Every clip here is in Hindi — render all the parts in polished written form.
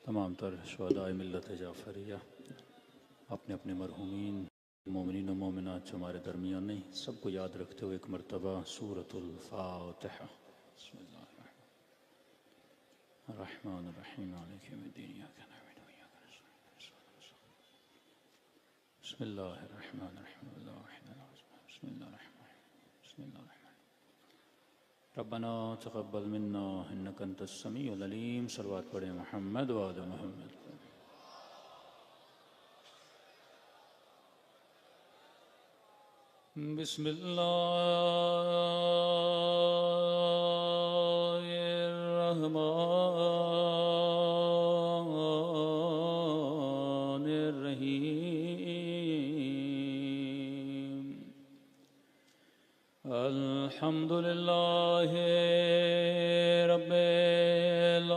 तमाम तर शुहदाए मिल्लत जाफ़रिया अपने अपने मरहूमीन मोमिनीन व मोमिनात जो हमारे दरमियान नहीं, सबको याद रखते हुए एक मरतबा सूरतुल फ़ातिहा बिस्मिल्लाहिर्रहमानिर्रहीम मालिकि यौमिद्दीन इय्याका नअबुदु व इय्याका नस्तईन बिस्मिल्लाहिर्रहमानिर्रहीम बिस्मिल्लाहिर्रहमानिर्रहीम रब्बना तक़ब्बल मिन्ना इन्नका अंतस समीउल अलीम। सल्लल्लाहु अलैहि मुहम्मद व आले मुहम्मद। बिस्मिल्लाहिर्रहमानिर्रहीम। अल्हम्दुलिल्लाहि रब्बिल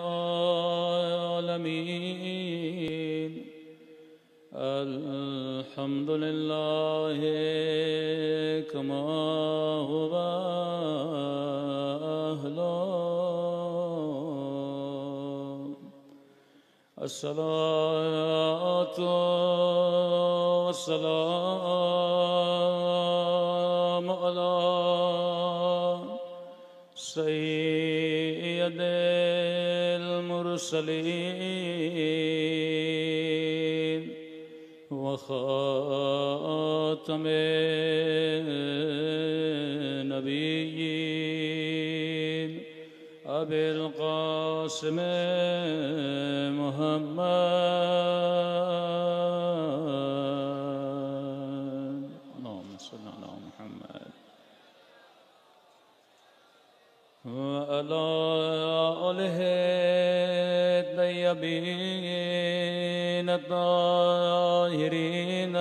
आलमीन। अल्हम्दुलिल्लाहि कमा हुवा अहलो। अस्सलातु वस्सलामु अला सय्यदिल मुरसलीन व ख़ातमे नबिय्यीन अबिल क़ासिम मुहम्मद। अल्लाहुम्मा सल्लि अला मुहम्मद व अला आलिहि तय्यबीन ताहिरीन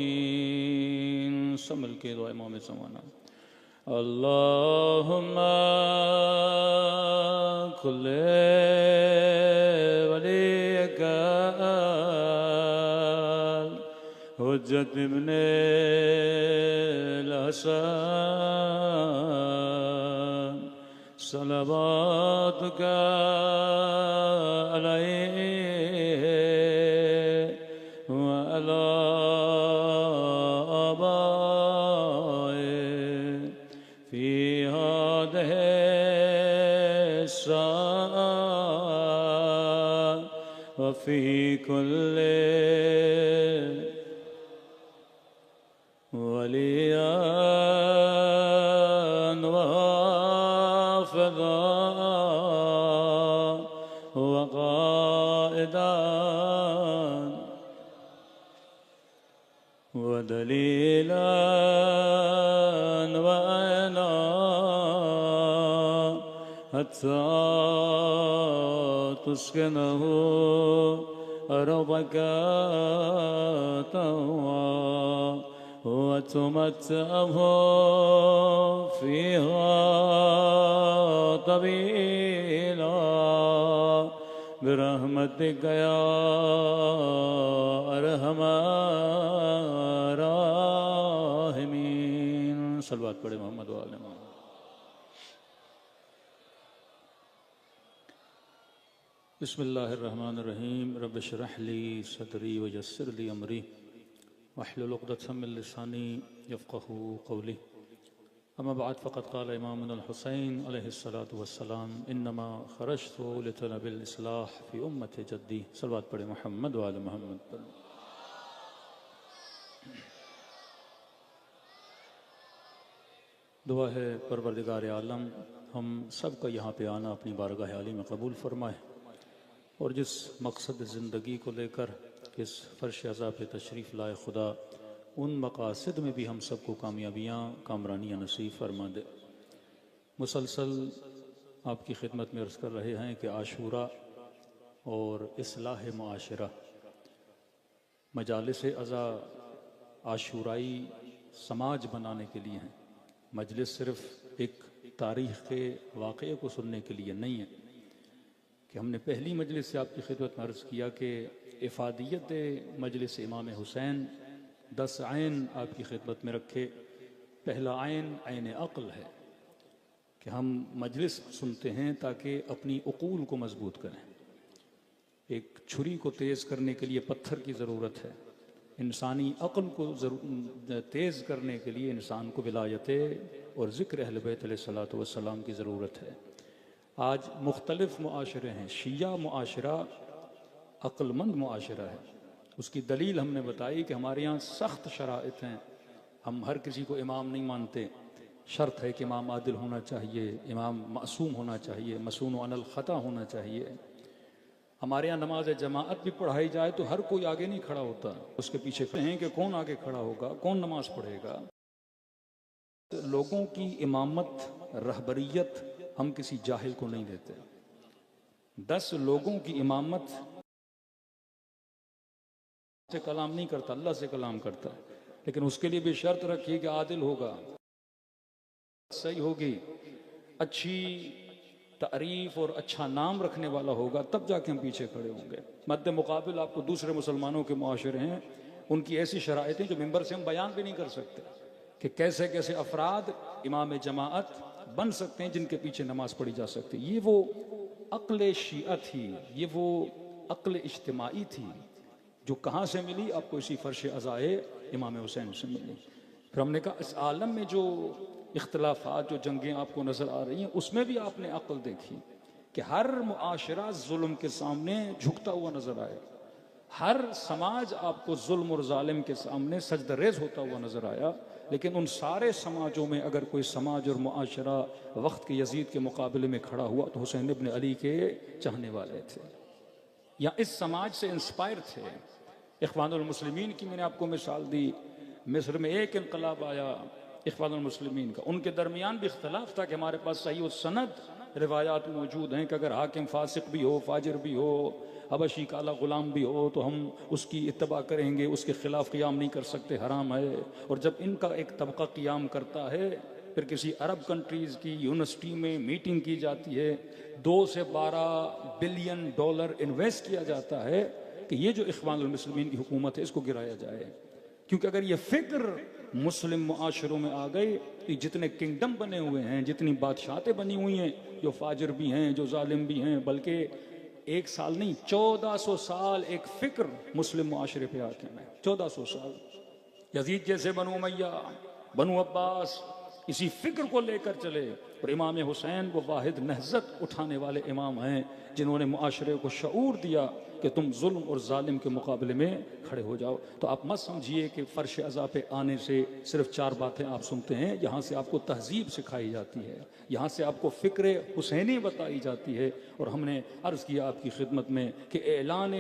मअसूमीन। समल के दुआ इमाम ज़माना। अल्लाहुम्मा कुल्ले वलियका हुज्जत इब्ने हसन सलवातुका अलैहि व अला आबाइहि फी हादिहि अस्साअ व फी कुल्ली वलियन व हाफ़िज़न व क़ाइदन व दलीलन व ऐना हत्ता तुस्किनहु अर्ज़क तवा वतुमत्तअह फ़ीहा तवीला बिरहमतिक या अरहमर राहिमीन। सल्लल्लाहु पढ़े मोहम्मद व आले मोहम्मद। बिस्मिल्लाहिर्रहमानिर्रहीम। रब्बि इश्रह ली सदरी व यस्सिर ली अमरी वहलुल उक़दतम मिन लिसानी यफ़क़हू क़ौली। अम्मा बाद फ़क़द क़ाल इमामुल हुसैन अलैहिस्सलातु वस्सलाम इन्नमा ख़रजतु लितलबिल इस्लाह फ़ी उम्मति जद्दी। सल्लल्लाहु पढ़े मोहम्मद व आले मोहम्मद। दुआ है परवरदिगार आलम हम सब का यहाँ पे आना अपनी बारगाह आली में कबूल फरमाए और जिस मकसद ज़िंदगी को लेकर इस फ़र्श अज़ा पे तशरीफ़ लाए खुदा उन मकासद में भी हम सबको कामयाबियाँ कामरानियाँ नसीब फरमा दे। मुसलसल आपकी खिदमत में अर्ज़ कर रहे हैं कि आशूरा और इस्लाह मुआशरा मजालिस अज़ा आशूराई समाज बनाने के लिए हैं। मजलिस सिर्फ़ एक तारीख़ के वाक़े को सुनने के लिए नहीं है कि हमने पहली मजलिस से आपकी खिदमत में अर्ज़ किया कि इफ़ादियत मजलिस इमाम हुसैन 10 आइन आपकी खिदमत में रखे। पहला आइन आइन अक्ल है कि हम मजलिस सुनते हैं ताकि अपनी उकूल को मजबूत करें। एक छुरी को तेज़ करने के लिए पत्थर की ज़रूरत है, इंसानी अक्ल को तेज़ करने के लिए इंसान को विलायत और ज़िक्र अहले बैत अलैहिस्सलातु वस्सलाम की ज़रूरत है। आज मुख्तलिफ़ मुआशरे हैं। शिया मुआशरा अक्लमंद मुआशरा है। उसकी दलील हमने बताई कि हमारे यहाँ सख्त शराइत हैं। हम हर किसी को इमाम नहीं मानते। शर्त है कि इमाम आदिल होना चाहिए, इमाम मासूम होना चाहिए, मसून अनल ख़ता होना चाहिए। हमारे यहाँ नमाज जमाअत भी पढ़ाई जाए तो हर कोई आगे नहीं खड़ा होता, उसके पीछे हैं कि कौन आगे खड़ा होगा, कौन नमाज पढ़ेगा। लोगों की इमामत, रहबरियत हम किसी जाहिल को नहीं देते। 10 लोगों की इमामत से कलाम नहीं करता, अल्लाह से कलाम करता है, लेकिन उसके लिए भी शर्त रखिए कि आदिल होगा, सही होगी, अच्छी तारीफ और अच्छा नाम रखने वाला होगा, तब जाके हम पीछे खड़े होंगे। मद्दे मुकाबिल आपको दूसरे मुसलमानों के मुआशरे हैं, उनकी ऐसी शराइतें जो मिंबर से हम बयान भी नहीं कर सकते कि कैसे कैसे अफराद इमाम जमाअत बन सकते हैं जिनके पीछे नमाज पढ़ी जा सकती। ये वो अक्ल शिया थी, ये वो अक्ल इज्तिमाई थी जो कहाँ से मिली? आपको इसी फर्श अज़ाए इमाम हुसैन से मिली। फिर हमने कहा इस आलम में जो इख्तलाफात, जो जंगें आपको नज़र आ रही हैं, उसमें भी आपने अक्ल देखी कि हर मुआशरा जुल्म के सामने झुकता हुआ नज़र आया, हर समाज आपको जुल्म और जालिम के सामने सजदरेज होता हुआ नज़र आया। लेकिन उन सारे समाजों में अगर कोई समाज और मुआशरा वक्त के यजीद के मुकाबले में खड़ा हुआ तो हुसैन इब्न अली के चाहने वाले थे या इस समाज से इंस्पायर थे। इख्वानुल मुस्लिमीन की मैंने आपको मिसाल दी। मिस्र में एक इनकलाब आया इख्वानुल मुस्लिमीन का, उनके दरमियान भी इख्तलाफ था कि हमारे पास सही और सनद रिवायात मौजूद हैं कि अगर हाकिम फासिक भी हो, फाजिर भी हो, हबशी काला गुलाम भी हो तो हम उसकी इत्तबा करेंगे, उसके खिलाफ क़ियाम नहीं कर सकते, हराम है। और जब इनका एक तबका क़ियाम करता है, फिर किसी अरब कंट्रीज़ की यूनिवर्सिटी में मीटिंग की जाती है, 2 से 12 बिलियन डॉलर इन्वेस्ट किया जाता है कि ये जो इख्वानुल मुस्लिमीन की हुकूमत है इसको गिराया जाए। क्योंकि अगर ये फिक्र मुस्लिम मुआशरों में आ गई कि जितने किंगडम बने हुए हैं, जितनी बादशाहतें बनी हुई हैं, जो फाजिर भी हैं, जो जालिम भी हैं, बल्कि 1 साल नहीं 1400 साल एक फिक्र मुस्लिम मुआशरे पे हाकिम है। 1400 साल यजीद जैसे बनु उमैया, बनु अब्बास इसी फिक्र को लेकर चले। और इमाम हुसैन वो वाहिद नहज़त उठाने वाले इमाम हैं जिन्होंने मुआशरे को शऊर दिया कि तुम जुल्म और जालिम के मुकाबले में खड़े हो जाओ। तो आप मत समझिए कि फ़र्श अज़ा पे आने से सिर्फ 4 बातें आप सुनते हैं। यहाँ से आपको तहजीब सिखाई जाती है, यहाँ से आपको फ़िक्र हुसैनी बताई जाती है। और हमने अर्ज़ किया आपकी खिदमत में कि ऐलान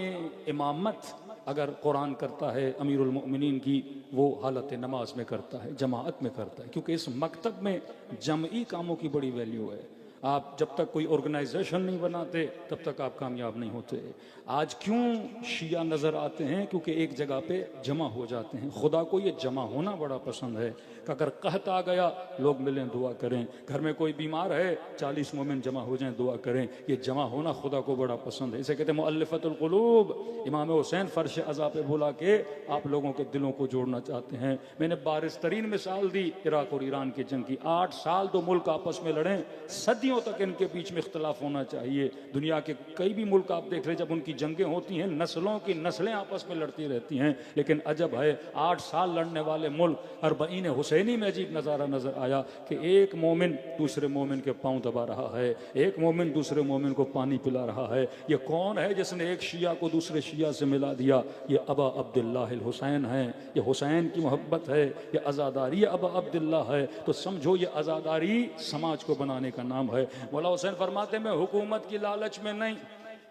इमामत अगर कुरान करता है अमीरुल मोमिनीन की, वो हालत नमाज में करता है, जमाअत में करता है, क्योंकि इस मकतब में जमई कामों की बड़ी वैल्यू है। आप जब तक कोई ऑर्गेनाइजेशन नहीं बनाते तब तक आप कामयाब नहीं होते। आज क्यों शिया नज़र आते हैं? क्योंकि एक जगह पे जमा हो जाते हैं। खुदा को ये जमा होना बड़ा पसंद है कि अगर कहत आ गया लोग मिलें दुआ करें, घर में कोई बीमार है 40 मोमिन जमा हो जाएं दुआ करें। ये जमा होना खुदा को बड़ा पसंद है। इसे कहते हैं मुअल्लिफतुल क़ुलूब। इमाम हुसैन फ़र्श अज़ा पे बुला के आप लोगों के दिलों को जोड़ना चाहते हैं। मैंने बारिस्तरीन मिसाल दी इराक़ और ईरान की जंग की। 8 साल 2 मुल्क आपस में लड़ें, सदियों तक इनके बीच में इख्तलाफ होना चाहिए। दुनिया के कई भी मुल्क आप देख रहे, जब उनकी जंगें होती हैं नस्लों की नस्लें आपस में लड़ती रहती हैं। लेकिन अजब है 8 साल लड़ने वाले मुल्क, अरबईन हुसैनी में अजीब नज़ारा नज़र आया कि एक मोमिन दूसरे मोमिन के पाँव दबा रहा है, एक मोमिन दूसरे मोमिन को पानी पिला रहा है। ये कौन है जिसने एक शिया को दूसरे शिया से मिला दिया? ये अबा अब्दुल्लाह हुसैन है। ये हुसैन की मोहब्बत है, ये आज़ादारी अबा अब्दुल्लाह है। तो समझो ये आज़ादारी समाज को बनाने का नाम है। मौला हुसैन फरमाते मैं हुकूमत की लालच में नहीं,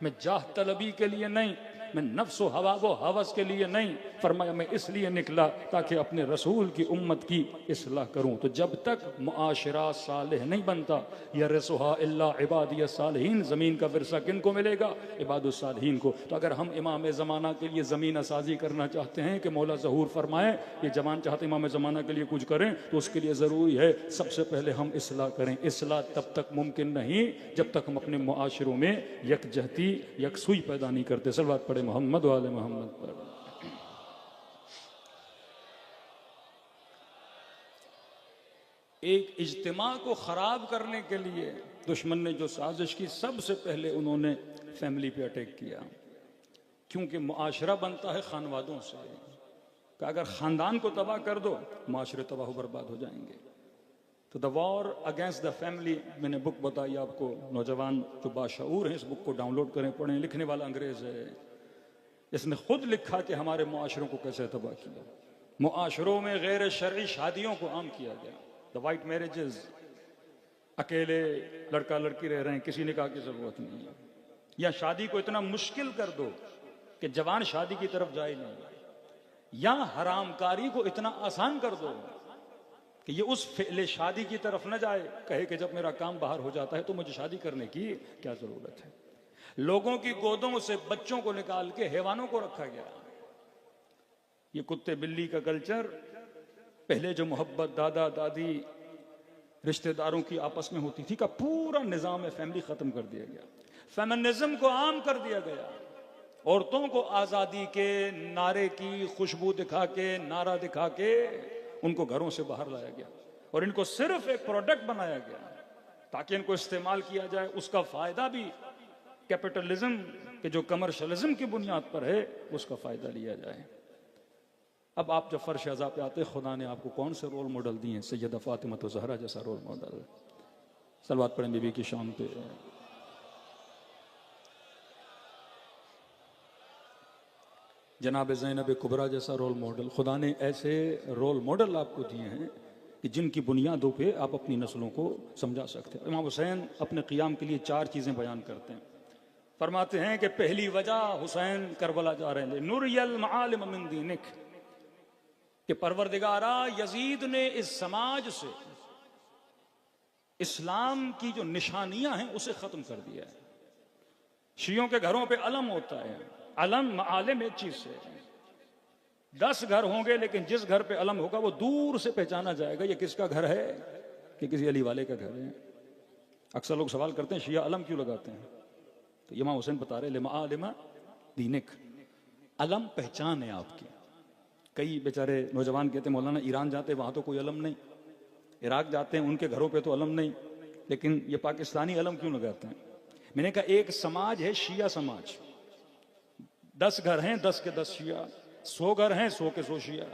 मैं जाह तलबी के लिए नहीं, मैं नफ्स व हवा व हवस के लिए नहीं, फरमाया मैं इसलिए निकला ताकि अपने रसूल की उम्मत की इस्लाह करूं। तो जब तक मुआशरा सालेह नहीं बनता, यरसुहा इल्ला इबादिय सालिहीन, ज़मीन का विरसा किन को मिलेगा? इबादुस सालिहीन को। तो अगर हम इमाम ज़माना के लिए ज़मीन असाजी करना चाहते हैं कि मौला ज़हूर फरमाए ये जमान चाहते इमाम ज़माना के लिए कुछ करें, तो उसके लिए ज़रूरी है सबसे पहले हम इस्लाह करें। इस्लाह तब तक मुमकिन नहीं जब तक हम अपने मुआशरों में यकजहती यकसुई पैदा नहीं करते। सलवात पढ़े मोहम्मद वाले मोहम्मद पर। एक इज्तिमा को ख़राब करने के लिए दुश्मन ने जो साजिश की, सबसे पहले उन्होंने फैमिली पे अटैक किया, क्योंकि मुआशरा बनता है खानवादों से, कि अगर ख़ानदान को तबाह कर दो मुआशरे तबाह बर्बाद हो जाएंगे। तो the war against the family, मैंने बुक बताई आपको, नौजवान जो बाशऊर हैं इस बुक को डाउनलोड करें, पढ़ें। लिखने वाला अंग्रेज़ है, इसने खुद लिखा कि हमारे मुआशरों को कैसे तबाह किया। मुआशरों में गैर शरई शादियों को आम किया गया, द वाइट मैरिजेस, अकेले लड़का लड़की रह रहे हैं, किसी निकाह की ज़रूरत नहीं है, या शादी को इतना मुश्किल कर दो कि जवान शादी की तरफ जाए नहीं, या हरामकारी को इतना आसान कर दो कि ये उस फेले शादी की तरफ न जाए, कहे कि जब मेरा काम बाहर हो जाता है तो मुझे शादी करने की क्या जरूरत है। लोगों की गोदों से बच्चों को निकाल के हैवानों को रखा गया। ये कुत्ते बिल्ली का कल्चर, पहले जो मोहब्बत दादा दादी रिश्तेदारों की आपस में होती थी, का पूरा निजाम फैमिली खत्म कर दिया गया। फेमिनिज्म को आम कर दिया गया, औरतों को आजादी के नारे की खुशबू दिखा के, नारा दिखा के उनको घरों से बाहर लाया गया, और इनको सिर्फ एक प्रोडक्ट बनाया गया ताकि इनको इस्तेमाल किया जाए। उसका फायदा भी कैपिटलिज्म के जो कमर्शलिज्म की बुनियाद पर है उसका फायदा लिया जाए। अब आप जब फर्श अज़ा पे आते, खुदा ने आपको कौन से रोल मॉडल दिए हैं? सैयदा फातिमा ज़हरा जैसा रोल मॉडल। सलवात पढ़ें बीबी की शान पे। जनाब ज़ैनब कुबरा जैसा रोल मॉडल। खुदा ने ऐसे रोल मॉडल आपको दिए हैं कि जिनकी बुनियादों पे आप अपनी नस्लों को समझा सकते हैं। इमाम हुसैन अपने क़ियाम के लिए 4 चीज़ें बयान करते हैं। फरमाते हैं कि पहली वजह हुसैन करबला जा रहे हैं, नुरियल मआलिम मिन दीनिक, कि परवरदिगारा यजीद ने इस समाज से इस्लाम की जो निशानियां हैं उसे ख़त्म कर दिया है। शियों के घरों पे अलम होता है, अलम मालिम एक चीज से, 10 घर होंगे लेकिन जिस घर पे अलम होगा वो दूर से पहचाना जाएगा ये किसका घर है, कि किसी अली वाले का घर है। अक्सर लोग सवाल करते हैं शिया अलम क्यों लगाते हैं, तो इमाम हुसैन बता रहे लिमा दीनिक, अलम पहचान है आपकी। कई बेचारे नौजवान कहते हैं मौलाना ईरान जाते वहां तो कोई अलम नहीं, इराक जाते हैं उनके घरों पे तो अलम नहीं, लेकिन ये पाकिस्तानी अलम क्यों लगाते हैं? मैंने कहा एक समाज है शिया समाज, 10 घर हैं 10 के 10 शिया, 100 घर हैं 100 के 100 शिया,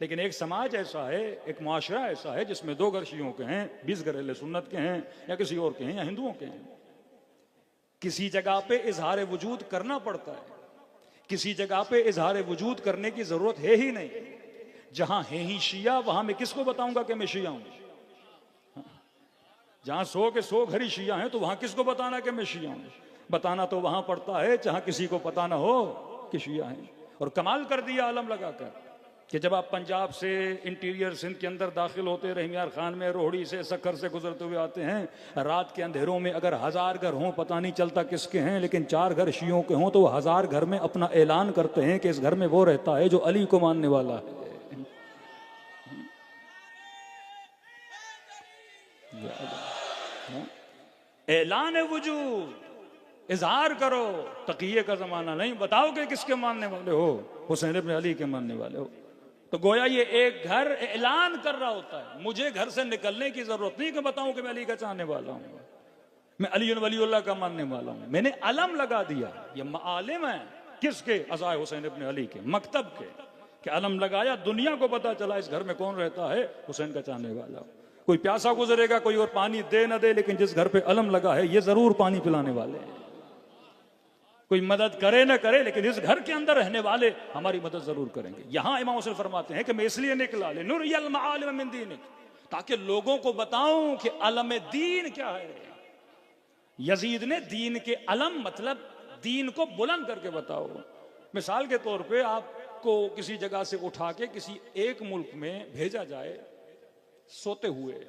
लेकिन एक समाज ऐसा है, एक मुआशरा ऐसा है जिसमें 2 घर शियों के हैं, 20 घर अहले सुन्नत के हैं, या किसी और के हैं, या हिंदुओं के हैं। किसी जगह पे इजहार वजूद करना पड़ता है, किसी जगह पे इजहार वजूद करने की जरूरत है ही नहीं। जहां है ही शिया वहां मैं किसको बताऊंगा कि मैं शिया हूं? जहां 100 के 100 घर ही शिया हैं तो वहां किसको बताना कि मैं शिया हूं? बताना तो वहां पड़ता है जहां किसी को पता ना हो कि शिया हैं। और कमाल कर दिया आलम लगाकर कि जब आप पंजाब से इंटीरियर सिंध के अंदर दाखिल होते, रहमियार खान में, रोहड़ी से, सक्कर से गुजरते हुए आते हैं, रात के अंधेरों में अगर 1000 घर हों पता नहीं चलता किसके हैं, लेकिन 4 घर शियों के हों तो 1000 घर में अपना ऐलान करते हैं कि इस घर में वो रहता है जो अली को मानने वाला है। ऐलान वजूद, इजहार करो, तकिये का जमाना नहीं, बताओ कि किसके मानने वाले हो, हुसैन इब्न अली के मानने वाले हो। तो गोया ये एक घर ऐलान कर रहा होता है, मुझे घर से निकलने की जरूरत नहीं कि बताऊं कि मैं अली का चाहने वाला हूं, मैं अली वलीउल्लाह का मानने वाला हूं। मैंने अलम लगा दिया, ये मालिम है किसके? अज़ाए हुसैन इब्न अली के, मकतब के, कि अलम लगाया, दुनिया को पता चला इस घर में कौन रहता है, हुसैन का चाहने वाला। कोई प्यासा गुजरेगा, कोई और पानी दे न दे, लेकिन जिस घर पे अलम लगा है ये जरूर पानी पिलाने वाले हैं। कोई मदद करे न करे, लेकिन इस घर के अंदर रहने वाले हमारी मदद जरूर करेंगे। यहां इमाम हुसैन फरमाते हैं कि मैं इसलिए निकला ले नुरियल मआलिम मिन दीनिक, ताकि लोगों को बताऊं कि अलम दीन क्या है। यजीद ने दीन के अलम मतलब दीन को बुलंद करके बताओ। मिसाल के तौर पे आपको किसी जगह से उठा के किसी एक मुल्क में भेजा जाए सोते हुए,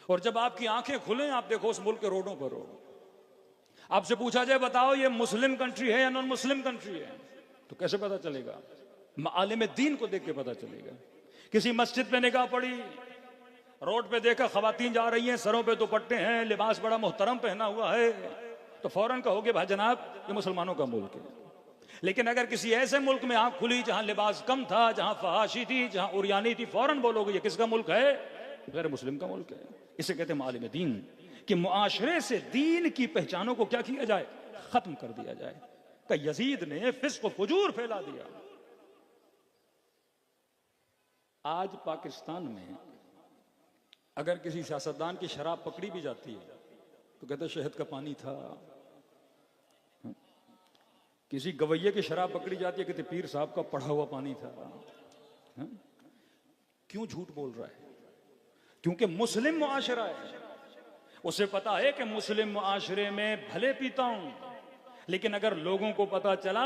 और जब आपकी आंखें खुलें आप देखो उस मुल्क के रोडों पर हो, आपसे पूछा जाए बताओ ये मुस्लिम कंट्री है या नॉन मुस्लिम कंट्री है, तो कैसे पता चलेगा? मालिम दीन को देख के पता चलेगा। किसी मस्जिद पे निगाह पड़ी, रोड पे देखा खवातीन जा रही हैं, सरों पे दुपट्टे हैं, लिबास बड़ा मोहतरम पहना हुआ है, तो फौरन कहोगे भाई जनाब ये मुसलमानों का मुल्क है। लेकिन अगर किसी ऐसे मुल्क में आंख खुली जहां लिबास कम था, जहां फहाशी थी, जहां उरियानी थी, फौरन बोलोगे ये किसका मुल्क है? गैर मुस्लिम का मुल्क है। इसे कहते हैं मालिम दीन, कि मुआशरे से दीन की पहचानों को क्या किया जाए, खत्म कर दिया जाए। कि यजीद ने फिस्क व फुजूर फैला दिया। आज पाकिस्तान में अगर किसी सियासतदान की शराब पकड़ी भी जाती है तो कहते शहद का पानी था। किसी गवैये की शराब पकड़ी जाती है कहते पीर साहब का पढ़ा हुआ पानी था। क्यों झूठ बोल रहा है? क्योंकि मुस्लिम मुआशरा है, उसे पता है कि मुस्लिम मुआशरे में भले पीता हूं, लेकिन अगर लोगों को पता चला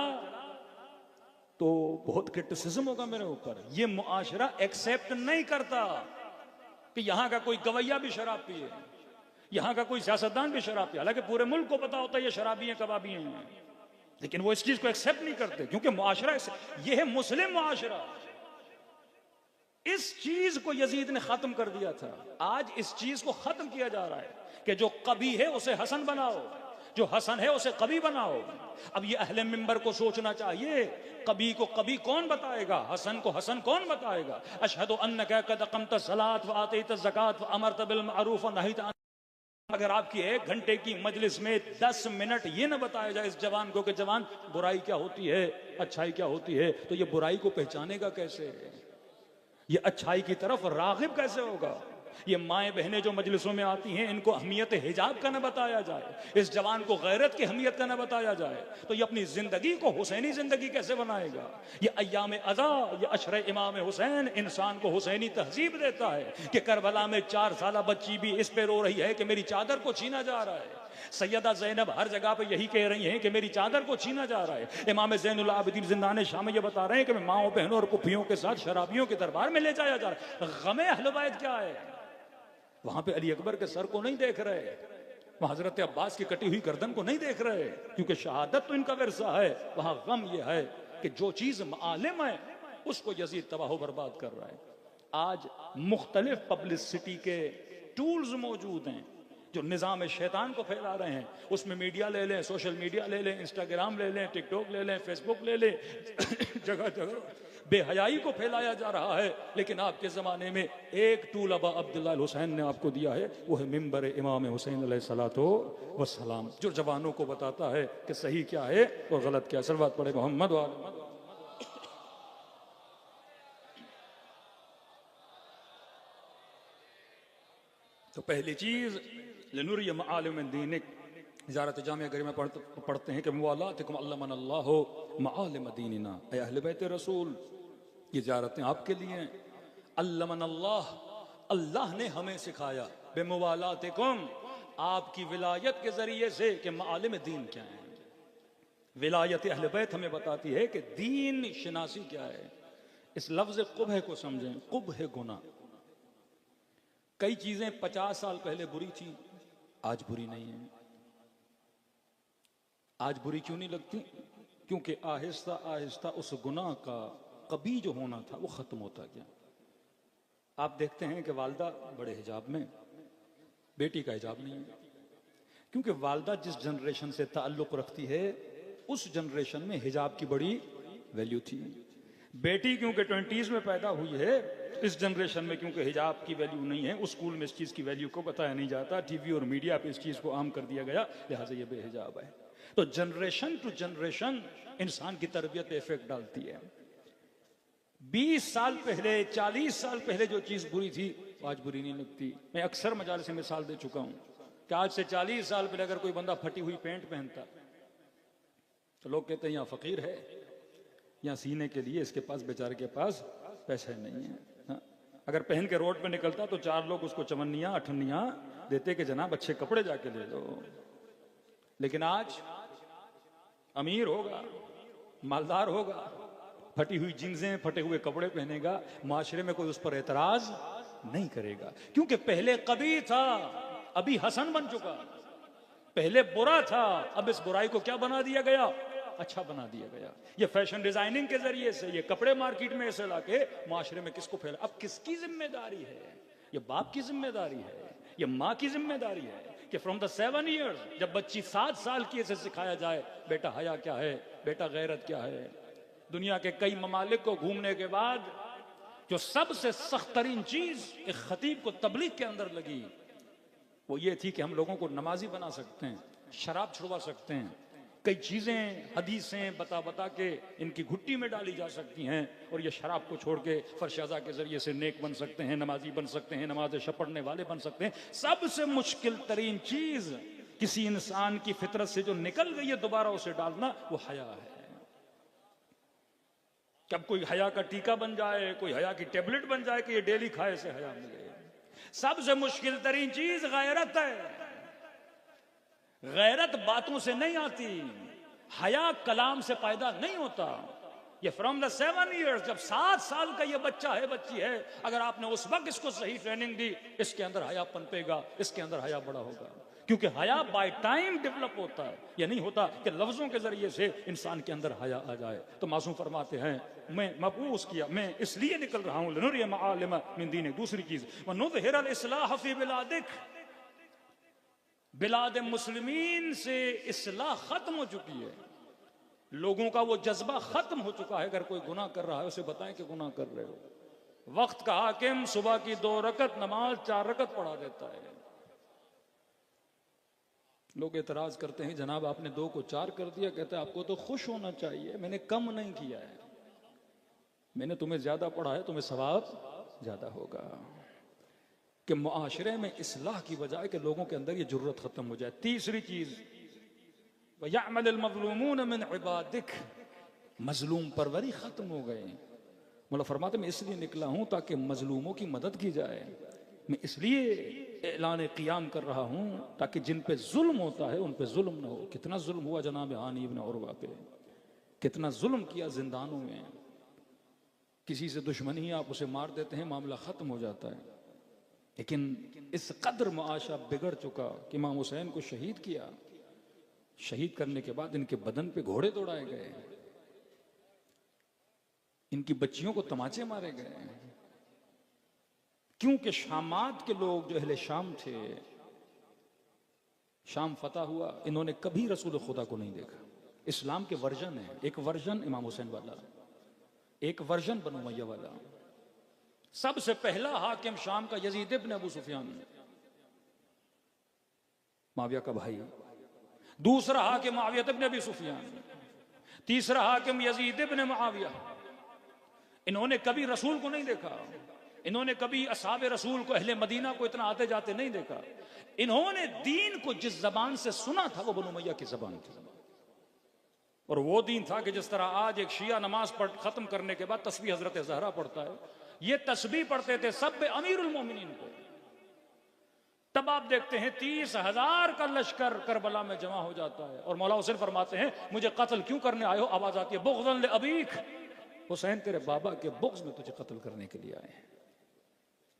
तो बहुत क्रिटिसिज्म होगा मेरे ऊपर। यह मुआशरा एक्सेप्ट नहीं करता कि यहां का कोई गवैया भी शराब पिए, यहां का कोई सियासतदान भी शराब पिए। हालांकि पूरे मुल्क को पता होता है ये शराबी हैं, कबाबी हैं, लेकिन वो इस चीज को एक्सेप्ट नहीं करते क्योंकि मुआशरा ये है मुस्लिम मुआशरा। इस चीज को यजीद ने खत्म कर दिया था। आज इस चीज को खत्म किया जा रहा है कि जो कभी है उसे हसन बनाओ, जो हसन है उसे कभी बनाओ। अब ये अहले मिंबर को सोचना चाहिए, कभी को कभी कौन बताएगा, हसन को हसन कौन बताएगा। अशहदु अन्नका कद अक़मत सलात व आतैत ज़कात व अमरत बिल मअरूफ व नहीत अन। अगर आपकी 1 घंटे की मजलिस में 10 मिनट ये न बताया जाए इस जवान को कि जवान बुराई क्या होती है, अच्छाई क्या होती है, तो ये बुराई को पहचानेगा कैसे, ये अच्छाई की तरफ रागिब कैसे होगा। ये माएं बहनें जो मजलिसों में आती हैं, इनको अहमियत हिजाब का न बताया जाए, इस जवान को गैरत की अहमियत का न बताया जाए, तो ये अपनी जिंदगी को हुसैनी जिंदगी कैसे बनाएगा। ये अय्याम अज़ा, ये अशर इमाम हुसैन इंसान को हुसैनी तहजीब देता है कि करबला में 4 साल बच्ची भी इस पे रो रही है कि मेरी चादर को छीना जा रहा है। सैयदा ज़ैनब हर जगह पे यही कह रही हैं कि मेरी चादर को छीना जा रहा है। इमाम ज़ैनुल आबिदीन जिंदाने शाह में ये बता रहे हैं कि मैं माओ बहनों और पुफियों के साथ शराबियों के दरबार में ले जाया जा रहा है। गमे अहले बैत क्या है? वहां पे अली अकबर के सर को नहीं देख रहे, वहां हजरत अब्बास की कटी हुई गर्दन को नहीं देख रहे, क्योंकि शहादत तो इनका विरसा है। वहां गम यह है कि जो चीज मालिम है उसको यजीद तबाह बर्बाद कर रहा है। आज मुख्तलिफ पब्लिसिटी के टूल्स मौजूद हैं जो निजाम शैतान को फैला रहे हैं। उसमें मीडिया ले लें, सोशल मीडिया ले लें, इंस्टाग्राम ले लें, टिकटॉक ले लें, फेसबुक ले लें, जगह जगह बेहयाई को फैलाया जा रहा है। लेकिन आपके ज़माने में एक टूल अबा अब्दुल्लाह हुसैन ने आपको दिया है, वो है मिंबर इमाम हुसैन अलैहिस्सलातो वस्सलाम, जो जवानों को बताता है कि सही क्या है और गलत क्या है। सलवात पढ़े मोहम्मद वाले। तो पहली चीज लनुरिय मालिम दीनिक, ज़ारत जामिया गरिमा पढ़ते हैं कि मुवालातिकुम अल्लमन अल्लाह मालिम दीनिना, ऐ अहले बैत रसूल, ये ज़ियारतें आपके लिए हैं। अल्लमन अल्लाह, अल्लाह ने हमें सिखाया, बेमुवालातिकुम, आपकी विलायत के जरिए से कि मालिम दीन क्या है। विलायत अहले बैत हमें बताती है कि दीन शिनासी क्या है। इस लफ्ज़ कुबह को समझें, कुबह गुना। कई चीजें 50 साल पहले बुरी थी, आज बुरी नहीं है। आज बुरी क्यों नहीं लगती? क्योंकि आहिस्ता आहिस्ता उस गुनाह का कभी जो होना था वो खत्म होता गया। आप देखते हैं कि वालदा बड़े हिजाब में, बेटी का हिजाब नहीं है, क्योंकि वालदा जिस जनरेशन से ताल्लुक रखती है उस जनरेशन में हिजाब की बड़ी वैल्यू थी। बेटी क्योंकि 20s में पैदा हुई है, इस जनरेशन में क्योंकि हिजाब की वैल्यू नहीं है, उस स्कूल में इस चीज की वैल्यू को बताया नहीं जाता, टीवी और मीडिया पे इस चीज को आम कर दिया गया, लिहाजा ये बेहिजाब है। तो जनरेशन टू जनरेशन इंसान की तरबियत पे इफेक्ट डालती है। 20 साल पहले, 40 साल पहले जो चीज बुरी थी आज बुरी नहीं लगती। मैं अक्सर मजाल से मिसाल दे चुका हूं कि आज से 40 साल पहले अगर कोई बंदा फटी हुई पैंट पहनता तो लोग कहते हैं यहां फकीर है, यहाँ सीने के लिए इसके पास बेचारे के पास पैसे नहीं है। हाँ? अगर पहन के रोड पे निकलता तो 4 लोग उसको चवन्नियां अठन्नियां देते कि जनाब अच्छे कपड़े जाके ले लो। लेकिन आज अमीर होगा, मालदार होगा, फटी हुई जींसें, फटे हुए कपड़े पहनेगा, माशरे में कोई उस पर एतराज नहीं करेगा, क्योंकि पहले कभी था, अभी हसन बन चुका। पहले बुरा था, अब इस बुराई को क्या बना दिया गया? अच्छा बना दिया गया। ये फैशन डिजाइनिंग के जरिए से, ये कपड़े मार्केट में ऐसे लाके माशरे में किसको फैला। अब किसकी जिम्मेदारी है? ये बाप की जिम्मेदारी है, ये माँ की जिम्मेदारी है कि फ्रॉम द 7 years, जब बच्ची 7 साल की ऐसे सिखाया जाए बेटा हया क्या है, बेटा गैरत क्या है। दुनिया के कई ममालिक को घूमने के बाद जो सबसे सख्त तरीन चीज एक खतीब को तबलीग के अंदर लगी वो ये थी कि हम लोगों को नमाजी बना सकते हैं, शराब छुड़वा सकते हैं, कई चीजें हदीसें बता बता के इनकी घुट्टी में डाली जा सकती हैं और ये शराब को छोड़ के फरशाजा के जरिए से नेक बन सकते हैं, नमाजी बन सकते हैं, नमाज पढ़ने वाले बन सकते हैं। सबसे मुश्किल तरीन चीज किसी इंसान की फितरत से जो निकल गई है दोबारा उसे डालना, वो हया है। कब कोई हया का टीका बन जाए, कोई हया की टेबलेट बन जाए कि ये डेली खाए से हया मिले। सबसे मुश्किल तरीन चीज गैरत है। गैरत बातों से नहीं आती, हया कलाम से पैदा नहीं होता। ये फ्रॉम द 7 years, जब 7 साल का ये बच्चा है, बच्ची है, अगर आपने उस वक्त इसको सही ट्रेनिंग दी, इसके अंदर हया पनपेगा, इसके अंदर हया बड़ा होगा। क्योंकि हया बाय टाइम डेवलप होता है, ये नहीं होता कि लफ्जों के जरिए से इंसान के अंदर हया आ जाए। तो मासूम फरमाते हैं मैं मबूस किया, मैं इसलिए निकल रहा हूं लिनुरिय मआलिम मिन दीनिक। दूसरी चीज वनुज़हिरल इस्लाह फी बिलादिक, बिलाद मुस्लिमीन से इस्लाह खत्म हो चुकी है, लोगों का वो जज्बा खत्म हो चुका है। अगर कोई गुनाह कर रहा है उसे बताएं कि गुनाह कर रहे हो। वक्त का हाकिम सुबह की 2 रकत नमाज 4 रकत पढ़ा देता है। लोग एतराज करते हैं जनाब आपने 2 को 4 कर दिया, कहते हैं आपको तो खुश होना चाहिए, मैंने कम नहीं किया है, मैंने तुम्हें ज्यादा पढ़ा है, तुम्हें सवाब ज्यादा होगा। कि मुआशरे में इस्लाह की बजाय कि लोगों के अंदर ये जुर्रत खत्म हो जाए। तीसरी चीज वयअमल मज़लूमून मिन इबादिक, मजलूम परवरी खत्म हो गए। मौला फरमाते मैं इसलिए निकला हूं ताकि मजलूमों की मदद की जाए, मैं इसलिए ऐलान क़ियाम कर रहा हूं ताकि जिन पे जुल्म होता है उन पे जुल्म ना हो। कितना जुल्म हुआ जनाब हानी इब्न उरवा पे, कितना जुल्म किया जिंदानों में। किसी से दुश्मनी है आप उसे मार देते हैं, मामला खत्म हो जाता है। लेकिन इस कदर मुआशा बिगड़ चुका कि इमाम हुसैन को शहीद किया, शहीद करने के बाद इनके बदन पे घोड़े दौड़ाए गए, इनकी बच्चियों को तमाचे मारे गए। क्योंकि शामात के लोग जो अहले शाम थे, शाम फतह हुआ, इन्होंने कभी रसूल खुदा को नहीं देखा। इस्लाम के वर्जन है, एक वर्जन इमाम हुसैन वाला, एक वर्जन बनु उमय्या वाला। सबसे पहला हाकिम शाम का यजीद इब्न अबू सुफियान, माविया का भाई। दूसरा हाकिम मुआविया इब्न अबी सुफियान। तीसरा हाकिम यजीद इब्न मुआविया। इन्होंने कभी रसूल को नहीं देखा, इन्होंने कभी असहाबे रसूल को, अहले मदीना को इतना आते जाते नहीं देखा। इन्होंने दीन को जिस जबान से सुना था वो बनु उमय्या की जबान थी, और वो दीन था कि जिस तरह आज एक शिया नमाज पढ़ खत्म करने के बाद तस्बीह हजरत ज़हरा पढ़ता है, ये तस्बीह पढ़ते थे सब अमीरुल मोमिनीन को। तब आप देखते हैं 30,000 का लश्कर करबला में जमा हो जाता है, और मौला हुसैन फरमाते हैं मुझे कत्ल क्यों करने आए हो? आवाज आती है बुग़्ज़न लिअबीक, हुसैन तेरे बाबा के बुग़्ज़ में तुझे कत्ल करने के लिए आए हैं।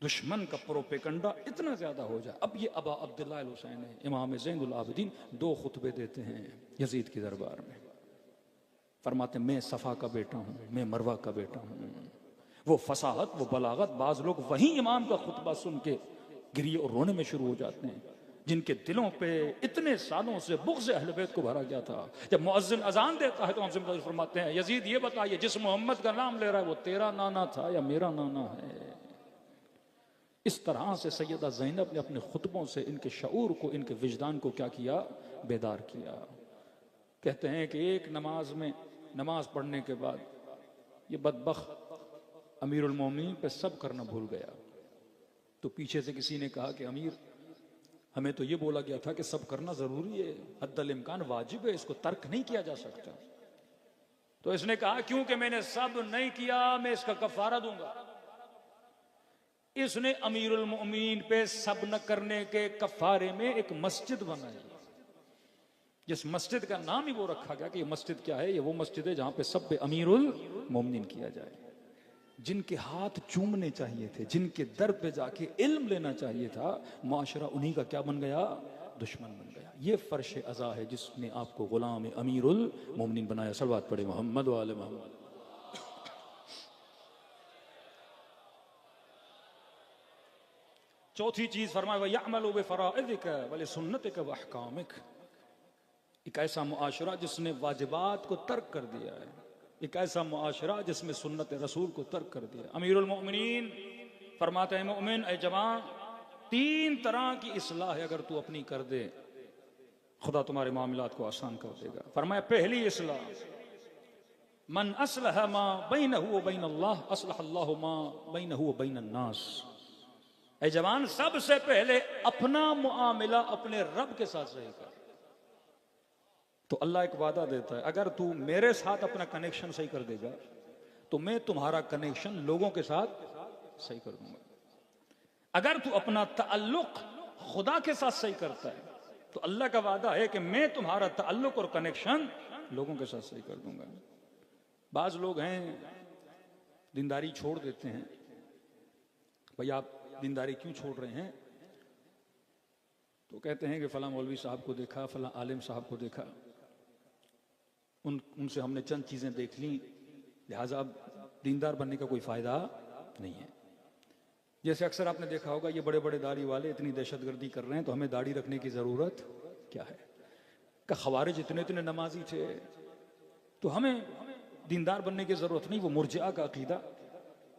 दुश्मन का प्रोपेगंडा इतना ज्यादा हो जाए। अब ये अबा अब्दुल्लाह अल हुसैन है, इमाम ज़ैनुल आबिदीन, 2 खुतबे देते हैं यजीद की दरबार में। फरमाते मैं सफ़ा का बेटा हूँ, मैं मरवा का बेटा हूँ। वो फसाहत, वो बलागत, बाज लोग वहीं इमाम का खुतबा सुन के गिरिए और रोने में शुरू हो जाते हैं, जिनके दिलों पे इतने सालों से बुग़्ज़ अहले बैत को भरा गया था। जब मुअज्जिन अजान देता है तो हम फरमाते हैं यजीद ये बताइए जिस मोहम्मद का नाम ले रहा है वो तेरा नाना था या मेरा नाना है? इस तरह से सैयदा ज़ैनब ने अपने खुतबों से इनके शऊर को, इनके विजदान को क्या किया? बेदार किया। कहते हैं कि एक नमाज में, नमाज पढ़ने के बाद ये बदबख्त अमीरुल मोमिनीन पे सब करना भूल गया। तो पीछे से किसी ने कहा कि अमीर हमें तो ये बोला गया था कि सब करना जरूरी है, हद्दल इम्कान वाजिब है, इसको तर्क नहीं किया जा सकता। तो इसने कहा क्योंकि मैंने सब नहीं किया मैं इसका कफारा दूंगा। इसने अमीरुल मोमिनीन पे सब न करने के कफारे में एक मस्जिद बनाई, जिस मस्जिद का नाम ही वो रखा गया कि ये मस्जिद क्या है? ये वो मस्जिद है जहां पे सब पे अमीरुल मोमिनीन किया जाए। जिनके हाथ चूमने चाहिए थे, जिनके दर पे जाके इल्म लेना चाहिए था, माशरा उन्हीं का क्या बन गया? दुश्मन बन गया। ये फर्श अज़ा है जिसने आपको गुलाम अमीरुल मोमिनीन बनाया। सलवात पढ़े मोहम्मद व आले मोहम्मद। चौथी चीज फरमाया वयअमलु बिफराइदिक व लिसुन्नतिक व अहकामिक। एक ऐसा मुआशरा जिसने वाजिबात को तर्क कर दिया है, एक ऐसा मुआशरा जिसमें सुन्नत रसूल को तर्क कर दिया। अमीरुल मोमिनीन फरमाते हैं, मोमिन ए जवान, 3 तरह की इस्लाह है अगर तू अपनी कर दे, खुदा तुम्हारे मामलात को आसान कर देगा। फरमाया पहली इस्लाह, मन असलह मा बैनहु व बैन अल्लाह असलह अल्लाहु मा बैनहु व बैन अन्नास। ए जवान, सबसे पहले अपना मुआमिला अपने रब के साथ सही कर। तो अल्लाह एक वादा देता है, अगर तू मेरे साथ अपना कनेक्शन सही कर देगा तो मैं तुम्हारा कनेक्शन लोगों के साथ सही कर दूंगा। अगर तू अपना ताल्लुक खुदा के साथ सही करता है तो अल्लाह का वादा है कि मैं तुम्हारा ताल्लुक और कनेक्शन लोगों के साथ सही कर दूंगा। बाज लोग हैं दीनदारी छोड़ देते हैं। भाई आप दीनदारी क्यों छोड़ रहे हैं? तो कहते हैं कि फला मौलवी साहब को देखा, फला आलिम साहब को देखा, उनसे हमने चंद चीजें देख ली, लिहाजा अब दीनदार बनने का कोई फायदा नहीं है। जैसे अक्सर आपने देखा होगा, ये बड़े बड़े दाढ़ी वाले इतनी दहशतगर्दी कर रहे हैं तो हमें दाढ़ी रखने की जरूरत क्या है? का खवारिज इतने इतने नमाजी थे तो हमें दीनदार बनने की जरूरत नहीं। वो मुर्जिआ का अकीदा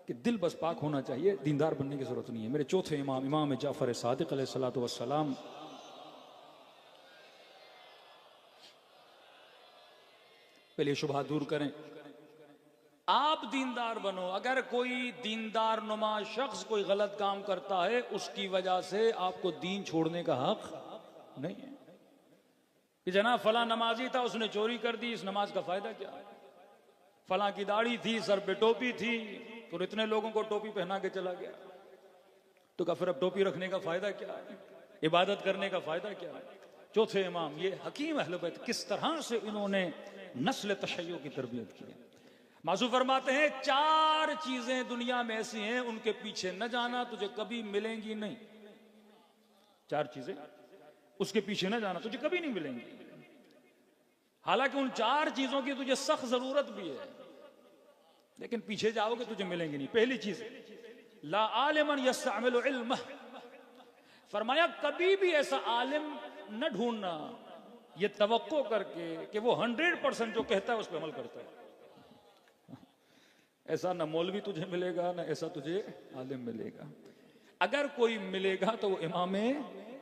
कि दिल बस पाक होना चाहिए, दीनदार बनने की जरूरत नहीं है। मेरे चौथे इमाम, इमाम जाफर सादिक अलैहिस्सलातु वस्सलाम, पहले शुबहा दूर करें, आप दीनदार बनो। अगर कोई दीनदार नुमा शख्स कोई गलत काम करता है उसकी वजह से आपको दीन छोड़ने का हक नहीं है कि जनाब फला नमाजी था, उसने चोरी कर दी, इस नमाज का फायदा क्या है? फला की दाढ़ी थी, सर पे टोपी थी, तो इतने लोगों को टोपी पहना के चला गया, तो क्या फिर अब टोपी रखने का फायदा क्या है? इबादत करने का फायदा क्या है? चौथे इमाम, ये हकीम अहले बैत किस तरह से इन्होंने नस्ल तशय्यो की तरबियत की। मासू फरमाते हैं 4 चीजें दुनिया में ऐसी हैं उनके पीछे न जाना, तुझे कभी मिलेंगी नहीं। 4 चीजें उसके पीछे न जाना, तुझे कभी नहीं मिलेंगी। हालांकि उन 4 चीजों की तुझे सख्त जरूरत भी है, लेकिन पीछे जाओगे तुझे मिलेंगी नहीं। पहली चीज, ला आलिमन यस्तअमिलु इल्मह। फरमाया कभी भी ऐसा आलिम न ढूंढना ये तवक्को करके कि वो 100% जो कहता है उस पर अमल करता है। ऐसा ना मौलवी तुझे मिलेगा, ना ऐसा तुझे आलिम मिलेगा। अगर कोई मिलेगा तो वो इमाम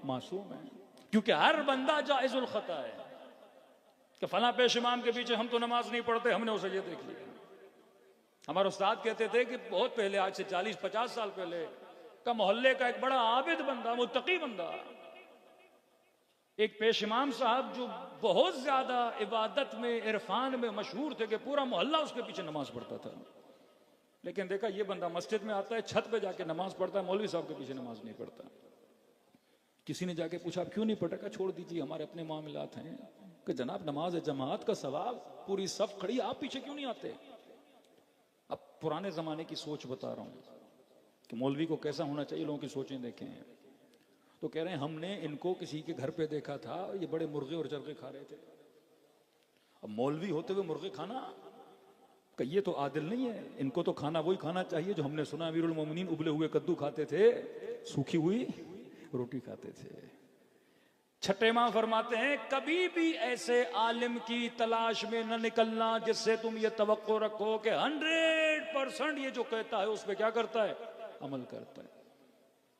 मासूम है, क्योंकि हर बंदा जायजुल खता है कि फला पेश इमाम के पीछे हम तो नमाज नहीं पढ़ते, हमने उसे ये देख लिया। हमारे उस्ताद कहते थे कि बहुत पहले, आज से 40-50 साल पहले का मोहल्ले का एक बड़ा आबिद बंदा, मुत्तकी बंदा, एक पेश इमाम साहब जो बहुत ज्यादा इबादत में, इरफान में मशहूर थे कि पूरा मोहल्ला उसके पीछे नमाज पढ़ता था। लेकिन देखा ये बंदा मस्जिद में आता है, छत पे जाके नमाज पढ़ता है, मौलवी साहब के पीछे नमाज नहीं पढ़ता। किसी ने जाके पूछा आप क्यों नहीं पढ़ा? का छोड़ दीजिए, हमारे अपने मामलात हैं। कि जनाब नमाज है, जमात का सवाब, पूरी सफ खड़ी, आप पीछे क्यों नहीं आते? अब पुराने जमाने की सोच बता रहा हूं कि मौलवी को कैसा होना चाहिए, लोगों की सोचें देखें। तो कह रहे हैं हमने इनको किसी के घर पे देखा था, ये बड़े मुर्गे और चरखे खा रहे थे। अब मौलवी होते हुए मुर्गे खाना, ये तो आदिल नहीं है। इनको तो खाना वही खाना चाहिए जो हमने सुना अमीरुल मोमिनीन उबले हुए कद्दू खाते थे, सूखी हुई रोटी खाते थे। छठे मां फरमाते हैं कभी भी ऐसे आलिम की तलाश में न निकलना जिससे तुम ये तवक्को रखो कि 100% ये जो कहता है उस पर क्या करता है, अमल करता है।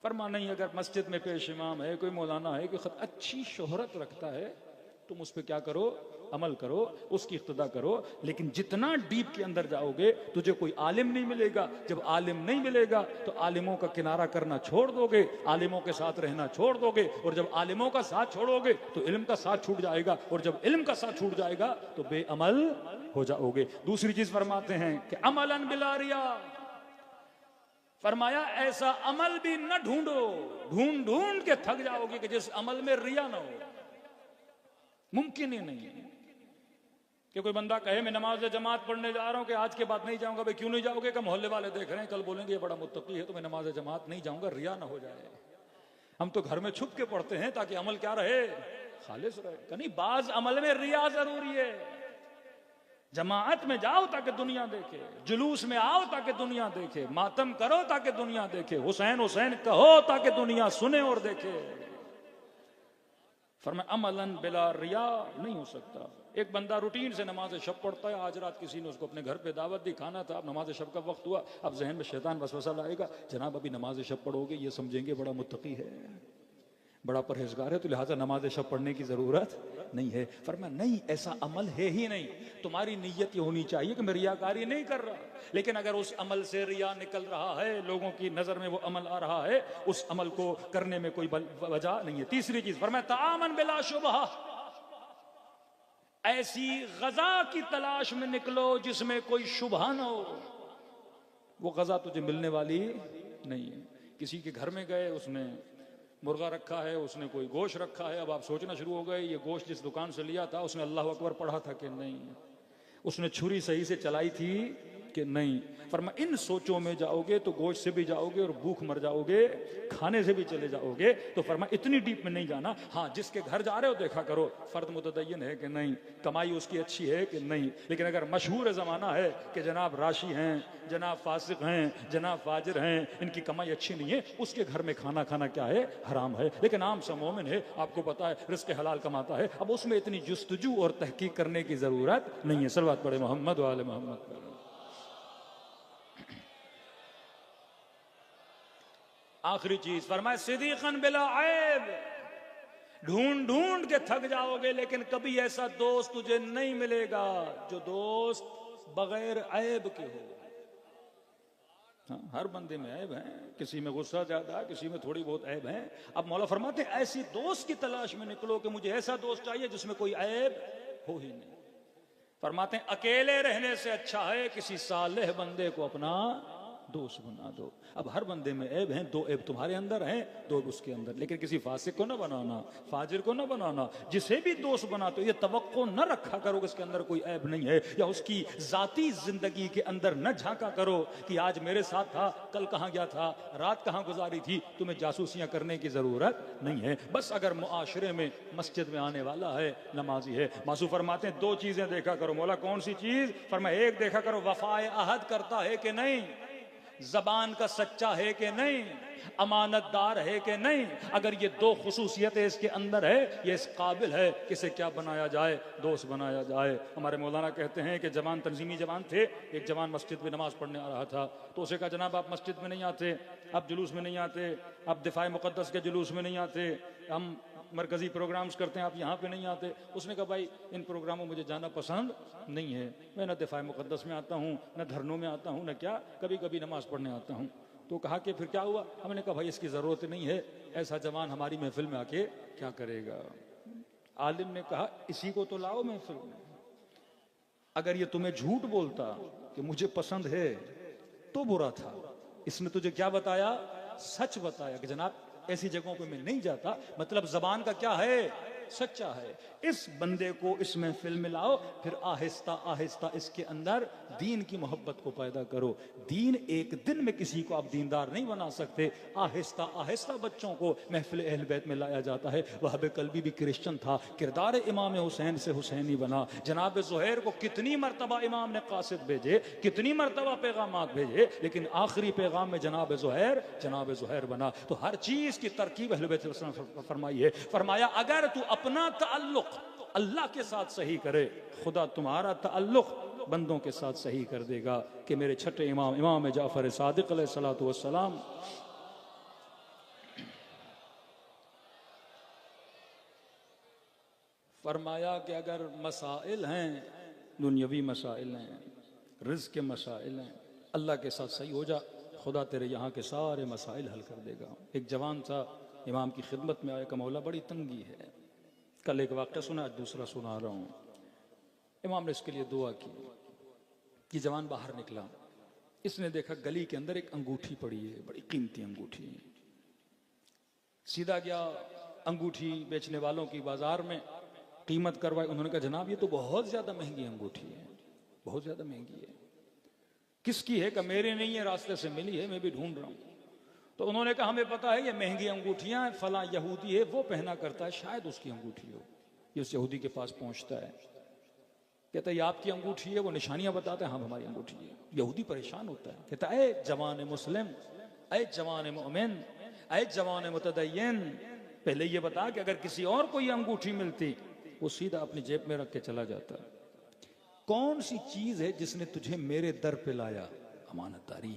फरमा नहीं, अगर मस्जिद में पेश इमाम है, कोई मौलाना है, कोई अच्छी शोहरत रखता है, तुम उस पर क्या करो, अमल करो, उसकी इक्तदा करो। लेकिन जितना डीप के अंदर जाओगे तुझे कोई आलिम नहीं मिलेगा। जब आलिम नहीं मिलेगा तो आलिमों का किनारा करना छोड़ दोगे, आलिमों के साथ रहना छोड़ दोगे, और जब आलिमों का साथ छोड़ोगे तो इल्म का साथ छूट जाएगा, और जब इल्म का साथ छूट जाएगा तो बेअमल हो जाओगे। दूसरी चीज फरमाते हैं कि अमलन बिला रिया। फरमाया ऐसा अमल भी न ढूंढो, ढूंढ ढूंढ के थक जाओगे कि जिस अमल में रिया ना हो। मुमकिन ही नहीं है कि कोई बंदा कहे मैं नमाज जमात पढ़ने जा रहा हूं कि आज के बाद नहीं जाऊंगा। भाई क्यों नहीं जाओगे? कि मोहल्ले वाले देख रहे हैं, कल बोलेंगे ये बड़ा मुत्तकी है तो मैं नमाज जमात नहीं जाऊंगा, रिया ना हो जाए। हम तो घर में छुप के पढ़ते हैं ताकि अमल क्या रहे, खालिस रहे। नहीं, बाज अमल में रिया जरूरी है। जमात में जाओ ताकि दुनिया देखे, जुलूस में आओ ताकि दुनिया देखे, मातम करो ताकि दुनिया देखे, हुसैन हुसैन कहो ताकि दुनिया सुने और देखे। फरमाया अमलन बिला रिया नहीं हो सकता। एक बंदा रूटीन से नमाज शब पढ़ता है, आज रात किसी ने उसको अपने घर पे दावत दी, खाना था, अब नमाज शब का वक्त हुआ, अब जहन में शैतान वसवसा लाएगा, जनाब अभी नमाज शब पढ़ोगे, ये समझेंगे बड़ा मुत्तकी है, बड़ा परहेजगार है, तो लिहाजा नमाज शब पढ़ने की जरूरत नहीं है। फरमाया नहीं, ऐसा अमल है ही नहीं। तुम्हारी नीयत ये होनी चाहिए कि मैं रियाकारी नहीं कर रहा, लेकिन अगर उस अमल से रिया निकल रहा है, लोगों की नजर में वो अमल आ रहा है, उस अमल को करने में कोई वजह नहीं है। तीसरी चीज फरमाया तामन बिला शुबहा, ऐसी गजा की तलाश में निकलो जिसमें कोई शुबहा ना हो। वो गजा तुझे मिलने वाली नहीं है। किसी के घर में गए, उसने मुर्गा रखा है, उसने कोई गोश्त रखा है, अब आप सोचना शुरू हो गए ये गोश्त जिस दुकान से लिया था उसने अल्लाह अकबर पढ़ा था कि नहीं, उसने छुरी सही से चलाई थी कि नहीं। फरमा इन सोचों में जाओगे तो गोश्त से भी जाओगे और भूख मर जाओगे, खाने से भी चले जाओगे। तो फरमा इतनी डीप में नहीं जाना। हाँ, जिसके घर जा रहे हो देखा करो फर्द मुतदय्यन है कि नहीं, कमाई उसकी अच्छी है कि नहीं। लेकिन अगर मशहूर ज़माना है कि जनाब राशि हैं, जनाब फासिक हैं, जनाब फाजिर हैं, इनकी कमाई अच्छी नहीं है, उसके घर में खाना खाना क्या है, हराम है। लेकिन आम सा मोमिन है, आपको पता है रिज़्क़ हलाल कमाता है, अब उसमें इतनी जुस्तजू और तहकीक करने की ज़रूरत नहीं है। सल्लल्लाहु अलैहि मोहम्मद वाले मोहम्मद। आखिरी चीज फरमाए सिद्दीक़न बिला ऐब, ढूंढ ढूंढ के थक जाओगे लेकिन कभी ऐसा दोस्त तुझे नहीं मिलेगा जो दोस्त बगैर ऐब के हो। हाँ, हर बंदे में ऐब है, किसी में गुस्सा ज्यादा, किसी में थोड़ी बहुत ऐब है। अब मौला फरमाते हैं ऐसी दोस्त की तलाश में निकलो कि मुझे ऐसा दोस्त चाहिए जिसमें कोई ऐब हो ही नहीं। फरमाते हैं अकेले रहने से अच्छा है किसी सालेह बंदे को अपना दोस्त बना दो। अब हर बंदे में ऐब हैं, दो ऐब तुम्हारे अंदर हैं, दो उसके अंदर। लेकिन किसी फासिक को ना बनाना, फाजिर को ना बनाना। जिसे भी दोस्त बनाते हो ये तवक्को न रखा करो कि इसके अंदर कोई ऐब नहीं है, या उसकी जाती जिंदगी के अंदर न झांका करो कि आज मेरे साथ था, कल कहाँ गया था, रात कहाँ गुजारी थी। तुम्हें जासूसियां करने की जरूरत नहीं है। बस अगर मुआशरे में मस्जिद में आने वाला है, नमाजी है। मासू फरमाते हैं दो चीजें देखा करो। मौला कौन सी चीज? फरमाया एक देखा करो वफाए अहद करता है कि नहीं, जबान का सच्चा है कि नहीं, अमानतदार है कि नहीं। अगर ये दो खुसूसियतें इसके अंदर है, ये इस काबिल है कि इसे क्या बनाया जाए, दोस्त बनाया जाए। हमारे मौलाना कहते हैं कि जवान तंजीमी जवान थे, एक जवान मस्जिद में नमाज पढ़ने आ रहा था, तो उसे कहा जनाब आप मस्जिद में नहीं आते, आप जुलूस में नहीं आते, आप दिफाए मुकद्दस के जुलूस में नहीं आते, हम मरकजी प्रोग्राम्स करते हैं, आप यहाँ पे नहीं आते। उसने कहा भाई इन प्रोग्रामों में मुझे जाना पसंद नहीं है, मैं न दिफाए मुकद्दस में आता हूँ, न धरनों में आता हूँ, न क्या कभी कभी नमाज पढ़ने आता हूँ। तो कहा कि फिर क्या हुआ? हमने कहा भाई इसकी ज़रूरत नहीं है, ऐसा जवान हमारी महफिल में आके क्या करेगा। आलिम ने कहा इसी को तो लाओ महफिल में। अगर ये तुम्हें झूठ बोलता कि मुझे पसंद है तो बुरा था, इसने तुझे क्या बताया? सच बताया कि जनाब ऐसी जगहों पे मैं नहीं जाता। मतलब जबान का क्या है? सच्चा है। इस बंदे को इस महफिल में लाओ, फिर आहिस्ता आहिस्ता इसके अंदर दीन की मोहब्बत को पैदा करो। दीन एक दिन में किसी को आप दीनदार नहीं बना सकते, आहिस्ता आहिस्ता बच्चों को महफिल अहल बैत में लाया जाता है। वहाब कल्बी भी क्रिश्चियन था, किरदार इमाम हुसैन से हुसैनी बना। जनाब ज़ुहैर को कितनी मरतबा इमाम ने कासिद भेजे, कितनी मरतबा पैगामात भेजे, लेकिन आखिरी पैगाम में जनाब ज़ुहैर बना। तो हर चीज की तरकीब अहल बैत फरमाई है। फरमाया अगर तू अपना ताल्लुक अल्लाह के साथ सही करे, खुदा तुम्हारा ताल्लुक बंदों के साथ सही कर देगा। कि मेरे छठे इमाम जाफर सादिक अलैहिस्सलातु वस्सलाम फरमाया कि अगर मसाइल हैं, दुनियावी मसाइल हैं, रिज़्क़ के मसाइल हैं, अल्लाह के साथ सही हो जा, खुदा तेरे यहाँ के सारे मसाइल हल कर देगा। एक जवान सा इमाम की खिदमत में आया कि मौला बड़ी तंगी है। कल एक वाक़या सुना, आज दूसरा सुना रहा हूँ। इमाम ने इसके लिए दुआ की। ये जवान बाहर निकला, इसने देखा गली के अंदर एक अंगूठी पड़ी है, बड़ी कीमती अंगूठी। सीधा गया अंगूठी बेचने वालों की बाजार में, कीमत करवाई। उन्होंने कहा जनाब ये तो बहुत ज्यादा महंगी अंगूठी है, बहुत ज्यादा महंगी है। किसकी है? कि मेरे नहीं है, रास्ते से मिली है, मैं भी ढूंढ रहा हूँ। तो उन्होंने कहा हमें पता है ये महंगी अंगूठियां फला यहूदी है वो पहना करता है, शायद उसकी अंगूठी हो। ये उस यहूदी के पास पहुंचता है, कहता है ये आपकी अंगूठी है? वो निशानियां बताते हैं, हाँ हमारी अंगूठी है। यहूदी परेशान होता है, कहता है ए जवान मुस्लिम, ए जवान मोमिन, ए जवान मुतदय्यन, पहले ये बता कि अगर किसी और को ये अंगूठी मिलती, वो सीधा अपनी जेब में रख के चला जाता। कौन सी चीज है जिसने तुझे मेरे दर पे लाया? अमानतदारी,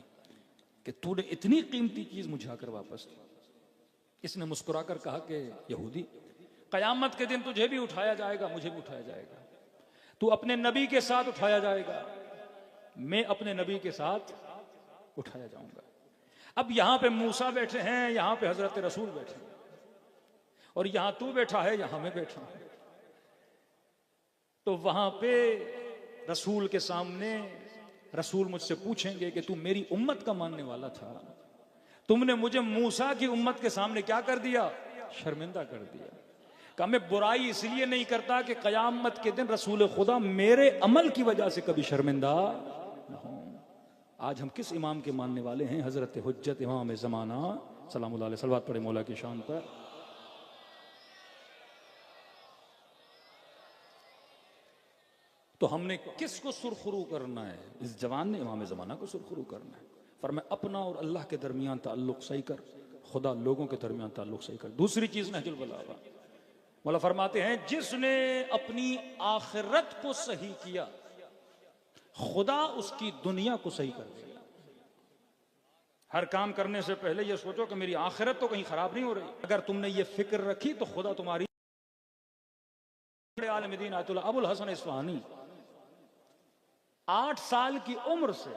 कि तूने इतनी कीमती चीज मुझे आकर वापस दी। इसने मुस्कुराकर कहा कि यहूदी, कयामत के दिन तुझे भी उठाया जाएगा, मुझे भी उठाया जाएगा। तू अपने नबी के साथ उठाया जाएगा, मैं अपने नबी के साथ उठाया जाऊंगा। अब यहां पे मूसा बैठे हैं, यहां पे हजरत रसूल बैठे हैं, और यहां तू बैठा है, यहां मैं बैठा हूं। तो वहां पे रसूल के सामने रसूल मुझसे पूछेंगे कि तू मेरी उम्मत का मानने वाला था, तुमने मुझे मूसा की उम्मत के सामने क्या कर दिया? शर्मिंदा कर दिया। कहा मैं बुराई इसलिए नहीं करता कि कयामत के दिन रसूल खुदा मेरे अमल की वजह से कभी शर्मिंदा न हो। आज हम किस इमाम के मानने वाले हैं? हजरत हुज्जत इमाम ज़माना सलामुल्लाह अलैहि, सलवात पढ़े मौला की शान पर। तो हमने किसको सुरखरू करना है? इस जवान ने इमाम ज़माना को सुरखरू करना है। फरमाया अपना और अल्लाह के दरमियान ताल्लुक सही कर, खुदा लोगों के दरमियान ताल्लुक सही कर। दूसरी चीज नहजुल बलागा, मौला फरमाते हैं जिसने अपनी आखिरत को सही किया, खुदा उसकी दुनिया को सही कर देगा। हर काम करने से पहले यह सोचो कि मेरी आखिरत तो कहीं खराब नहीं हो रही। अगर तुमने ये फिक्र रखी तो खुदा तुम्हारी। आलिम दीन आयतुल्लाह अबुल हसन इस्फहानी 8 साल की उम्र से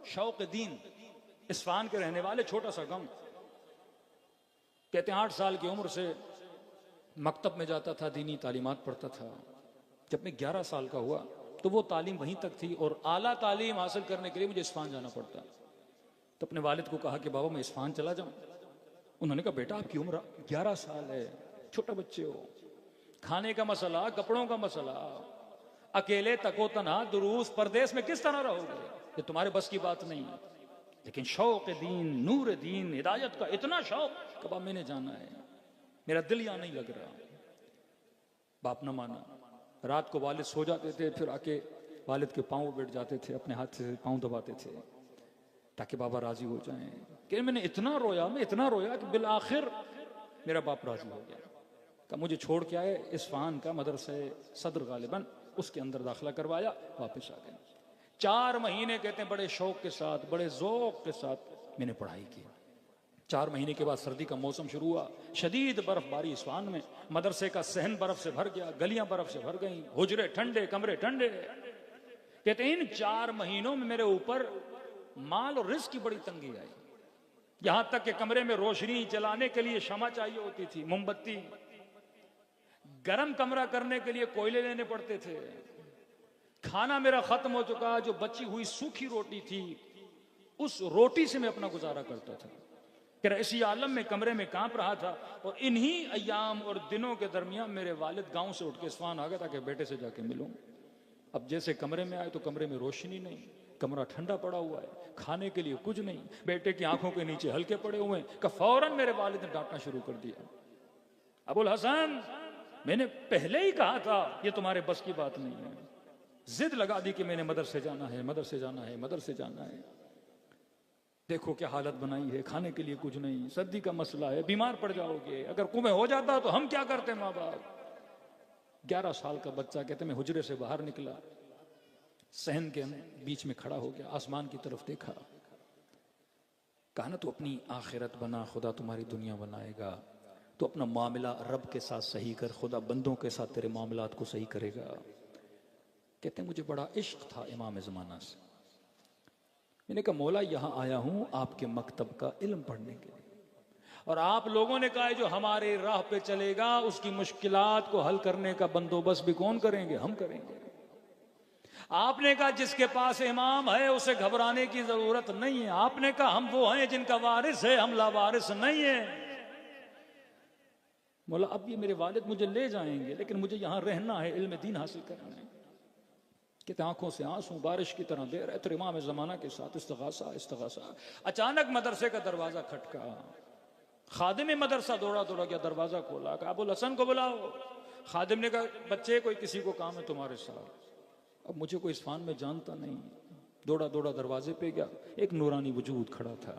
शौक दीन, इस्फहान के रहने वाले, छोटा सा गांव, कहते हैं 8 साल की उम्र से मकतब में जाता था, दीनी तालीमात पढ़ता था। जब मैं 11 साल का हुआ तो वो तालीम वहीं तक थी, और आला तालीम हासिल करने के लिए मुझे इस्फहान जाना पड़ता। तो अपने वालिद को कहा कि बाबा मैं इस्फहान चला जाऊं। उन्होंने कहा बेटा आपकी उम्र 11 साल है, छोटा बच्चे हो, खाने का मसला, कपड़ों का मसला, अकेले तको तना दुरूस परदेश में किस तरह रहोगे? ये तुम्हारे बस की बात नहीं है। लेकिन शौक दीन, नूर दीन, हिदायत का इतना शौक, कब मैंने जाना है, मेरा दिल यहां नहीं लग रहा। बाप न माना। रात को वालिद सो जाते थे, फिर आके वालिद के पांव बैठ जाते थे, अपने हाथ से पांव दबाते थे ताकि बाबा राजी हो जाएं। कि मैंने इतना रोया, मैं इतना रोया कि बिल आखिर मेरा बाप राजी हो गया। कि मुझे छोड़ के आए इस्फहान का मदरसे सदर गालिबन, उसके अंदर दाखिला करवाया, वापस आ गए। 4 महीने कहते हैं बड़े शौक के साथ, बड़े ज़ौक़ के साथ मैंने पढ़ाई की। 4 महीने के बाद सर्दी का मौसम शुरू हुआ, शदीद बर्फबारी इस्फहान में, मदरसे का सहन बर्फ से भर गया, गलियां बर्फ से भर गई, हुजरे ठंडे, कमरे ठंडे। कहते हैं इन 4 महीनों में मेरे ऊपर माल और रिस्क की बड़ी तंगी आई। यहां तक कि कमरे में रोशनी जलाने के लिए शमा चाहिए होती थी, मोमबत्ती। गर्म कमरा करने के लिए कोयले लेने पड़ते थे। खाना मेरा खत्म हो चुका, जो बची हुई सूखी रोटी थी उस रोटी से मैं अपना गुजारा करता था। कि ऐसी आलम में कमरे में कांप रहा था। और इन्हीं अयाम और दिनों के दरमियान मेरे वालिद गांव से उठ के इस्फहान आ गया ताकि बेटे से जाके मिलूं। अब जैसे कमरे में आए तो कमरे में रोशनी नहीं, कमरा ठंडा पड़ा हुआ है, खाने के लिए कुछ नहीं, बेटे की आंखों के नीचे हल्के पड़े हुए हैं। कि फौरन मेरे वालिद ने डांटना शुरू कर दिया, अबुल हसन मैंने पहले ही कहा था ये तुम्हारे बस की बात नहीं है। जिद लगा दी कि मैंने मदरसे जाना है, मदरसे जाना है, मदरसे जाना है। देखो क्या हालत बनाई है, खाने के लिए कुछ नहीं, सर्दी का मसला है, बीमार पड़ जाओगे, अगर कुएं हो जाता तो हम क्या करते माँ बाप। 11 साल का बच्चा कहते मैं हुजरे से बाहर निकला, सहन के बीच में खड़ा हो गया, आसमान की तरफ देखा, कहा ना तू अपनी आखिरत बना, खुदा तुम्हारी दुनिया बनाएगा। तो अपना मामला रब के साथ सही कर, खुदा बंदों के साथ तेरे मामलात को सही करेगा। कहते हैं मुझे बड़ा इश्क था इमाम ज़माना से। मैंने कहा मौला यहाँ आया हूँ आपके मकतब का इल्म पढ़ने के लिए, और आप लोगों ने कहा है जो हमारे राह पे चलेगा उसकी मुश्किलात को हल करने का बंदोबस्त भी कौन करेंगे? हम करेंगे। आपने कहा जिसके पास इमाम है उसे घबराने की जरूरत नहीं है। आपने कहा हम वो हैं जिनका वारिस है, हम लावारिस नहीं है। मौला अब ये मेरे वालिद मुझे ले जाएंगे, लेकिन मुझे यहाँ रहना है, इल्म दीन हासिल करना है। कहते आंखों से आंसू बारिश की तरह दे रहे थे इमाम ज़माना के साथ इस्तग़ासा इस्तग़ासा। अचानक मदरसे का दरवाजा खटका, खादिम मदरसा दौड़ा दौड़ा गया, दरवाजा खोला, कहा अबुल हसन को बुलाओ। खादिम ने कहा बच्चे कोई किसी को काम है तुम्हारे साथ। अब मुझे कोई इस्फहान में जानता नहीं, दौड़ा दौड़ा दरवाजे पे गया, एक नूरानी वजूद खड़ा था।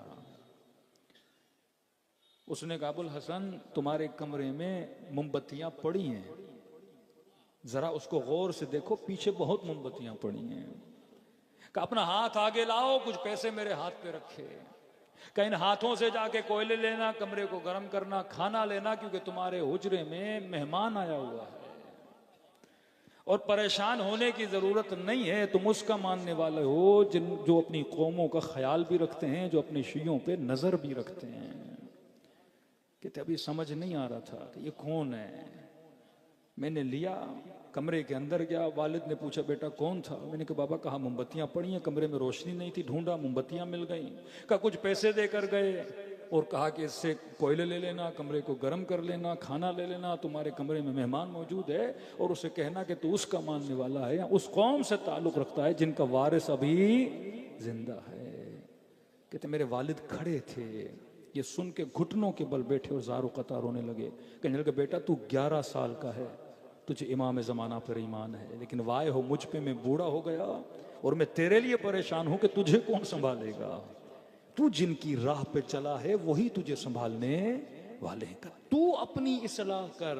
उसने कहा अबुल हसन तुम्हारे कमरे में मोमबत्तियां पड़ी हैं, जरा उसको गौर से देखो, पीछे बहुत मोमबत्तियां पड़ी हैं। कहा अपना हाथ आगे लाओ, कुछ पैसे मेरे हाथ पे रखे, कहा इन हाथों से जाके कोयले लेना, कमरे को गर्म करना, खाना लेना, क्योंकि तुम्हारे हुजरे में मेहमान आया हुआ है और परेशान होने की जरूरत नहीं है। तुम उसका मानने वाले हो जो अपनी कौमों का ख्याल भी रखते हैं, जो अपने शियों पे नजर भी रखते हैं। कहते अभी समझ नहीं आ रहा था कि ये कौन है। मैंने लिया, कमरे के अंदर गया, वालिद ने पूछा बेटा कौन था। मैंने कहा बाबा कहा मोमबत्तियां पड़ी हैं, कमरे में रोशनी नहीं थी, ढूंढा, मोमबत्तियां मिल गई। कहा कुछ पैसे देकर गए और कहा कि इससे कोयले ले लेना, कमरे को गर्म कर लेना, खाना ले लेना, तुम्हारे कमरे में मेहमान मौजूद है, और उसे कहना कि तू उसका मानने वाला है या उस कौम से ताल्लुक रखता है जिनका वारिस अभी जिंदा है। कहते मेरे वालिद खड़े थे, ये सुन के घुटनों के बल बैठे और ज़ारो कतार रोने लगे। कहने लगे बेटा तू 11 साल का है, तुझे इमाम ज़माना पर ईमान है, लेकिन वाय हो मुझ पे मैं बूढ़ा हो गया और मैं तेरे लिए परेशान हूं कि तुझे कौन संभालेगा। तू जिनकी राह पे चला है वही तुझे संभालने वाले हैं। तू अपनी इस्लाह कर,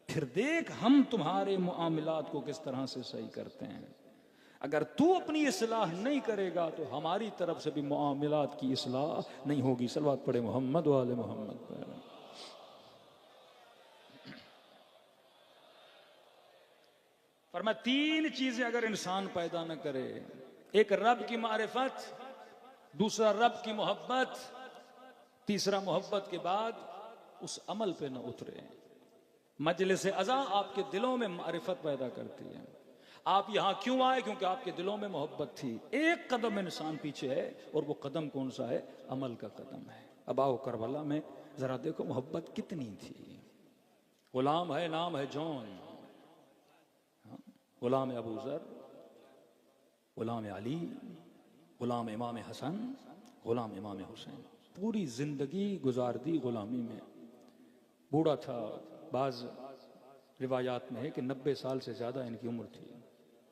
फिर देख हम तुम्हारे मुआमिलात को किस तरह से सही करते हैं। अगर तू अपनी इस्लाह नहीं करेगा तो हमारी तरफ से भी मुआमिलात की इस्लाह नहीं होगी। सलवात पढ़े मोहम्मद वाले मोहम्मद पर। फरमाया 3 चीजें अगर इंसान पैदा न करे, एक रब की मारिफत, दूसरा रब की मोहब्बत, तीसरा मोहब्बत के बाद उस अमल पे न उतरे। मजलिस अज़ा आपके दिलों में मारिफत पैदा करती है। आप यहां क्यों आए? क्योंकि आपके दिलों में मोहब्बत थी। एक कदम इंसान पीछे है और वो कदम कौन सा है? अमल का कदम है। अब आओ करबला में जरा देखो मोहब्बत कितनी थी। गुलाम है, नाम है जॉन, गुलाम अबू ज़र, गुलाम अली, गुलाम इमाम हसन, गुलाम इमाम हुसैन। पूरी जिंदगी गुजार दी गुलामी में। बूढ़ा था, बाज रिवायात में है कि 90 साल से ज़्यादा इनकी उम्र थी।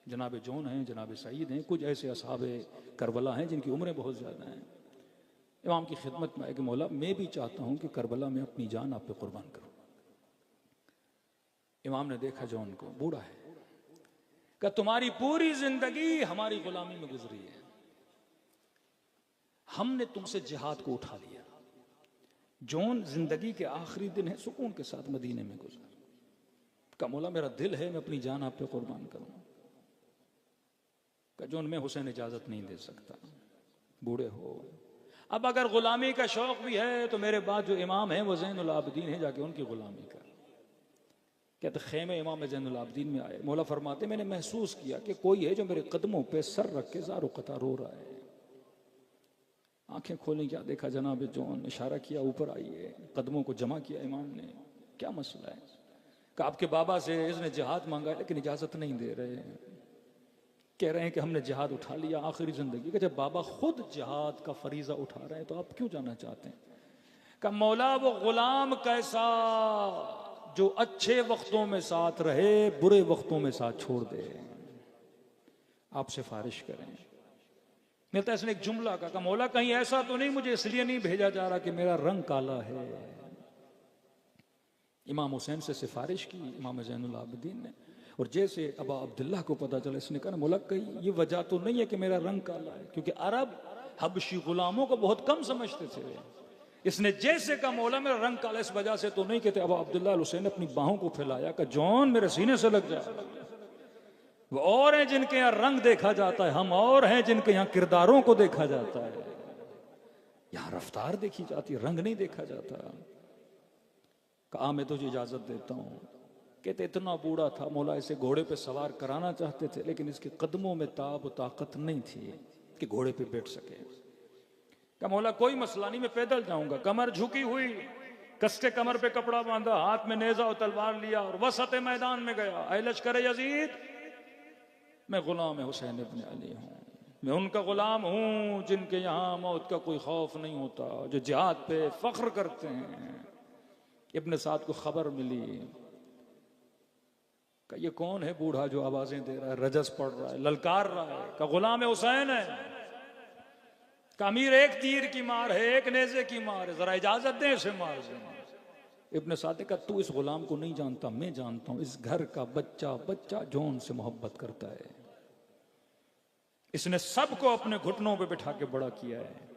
जनाब जौन हैं, जनाब सईद हैं, कुछ ऐसे असहाबे करबला हैं जिनकी उम्रें बहुत ज़्यादा हैं। इमाम की खिदमत में आए कि मौला मैं भी चाहता हूँ कि करबला में अपनी जान आप पे कुर्बान करूँ। इमाम ने देखा जौन को, बूढ़ा है, कि तुम्हारी पूरी जिंदगी हमारी गुलामी में गुजरी है, हमने तुमसे जिहाद को उठा लिया। जौन जिंदगी के आखिरी दिन है सुकून के साथ मदीने में गुजर। का मौला मेरा दिल है मैं अपनी जान आप पे कुर्बान करूं। का जौन मैं हुसैन इजाजत नहीं दे सकता, बूढ़े हो। अब अगर गुलामी का शौक भी है तो मेरे बाद जो इमाम है वो ज़ैनुल आबिदीन है, जाके उनकी गुलामी कर। कहते खेमे इमाम ज़ैनुल आबिदीन में आए, मौला फरमाते मैंने महसूस किया कि कोई है जो मेरे कदमों पे सर रख के ज़ारो कतार रो रहा है। आंखें खोली, क्या देखा? जनाब जौन, इशारा किया ऊपर आइए। कदमों को जमा किया इमाम ने। क्या मसला है? कि आपके बाबा से इसने जिहाद मांगा लेकिन इजाजत नहीं दे रहे, कह रहे हैं कि हमने जिहाद उठा लिया आखिरी जिंदगी का। जब बाबा खुद जिहाद का फरीजा उठा रहे हैं तो आप क्यों जाना चाहते हैं? कि मौला वो गुलाम कैसा जो अच्छे वक्तों में साथ रहे, बुरे वक्तों में साथ छोड़ दे। आप सिफारिश करें। मिलता है इसने एक जुमला का मौला कहीं ऐसा तो नहीं मुझे इसलिए नहीं भेजा जा रहा कि मेरा रंग काला है। इमाम हुसैन से सिफारिश की इमाम ज़ैनुल आबिदीन ने, और जैसे अबा अब्दुल्लाह को पता चला, इसने कहा मौला कहीं ये वजह तो नहीं है कि मेरा रंग काला है, क्योंकि अरब हबशी गुलामों को बहुत कम समझते थे। इसने जैसे कहा मौला मेरा रंग काला इस वजह से तो नहीं कहते। अबा अब्दुल्लाह हुसैन ने अपनी बाहों को फैलाया कि जॉन मेरे सीने से लग जाए। वो और हैं जिनके यहाँ रंग देखा जाता है, हम और हैं जिनके यहाँ किरदारों को देखा जाता है। यहाँ रफ्तार देखी जाती है, रंग नहीं देखा जाता। कहा मैं तुझे इजाजत देता हूं। कहते इतना बूढ़ा था, मौला इसे घोड़े पे सवार कराना चाहते थे लेकिन इसके कदमों में ताब और ताकत नहीं थी कि घोड़े पे बैठ सके। कहा मौला कोई मसला नहीं, मैं पैदल जाऊंगा। कमर झुकी हुई, कसके कमर पे कपड़ा बांधा, हाथ में नेजा और तलवार लिया और वसत मैदान में गया। ऐ लश्कर यजीद, मैं गुलाम हुसैन इब्न अली हूँ, मैं उनका गुलाम हूँ जिनके यहाँ मौत का कोई खौफ नहीं होता, जो जिहाद पे फख्र करते हैं। इब्न साद को खबर मिली कि ये कौन है बूढ़ा जो आवाजें दे रहा है, रजस पढ़ रहा है, ललकार रहा है? का गुलाम हुसैन है। अमीर एक तीर की मार है, एक नेजे की मार है, जरा इजाजत दें इसे मार दें। इब्न सादिक का तू इस गुलाम को नहीं जानता, मैं जानता हूं। इस घर का बच्चा बच्चा जॉन से मोहब्बत करता है। इसने सबको अपने घुटनों पे बिठा के बड़ा किया है।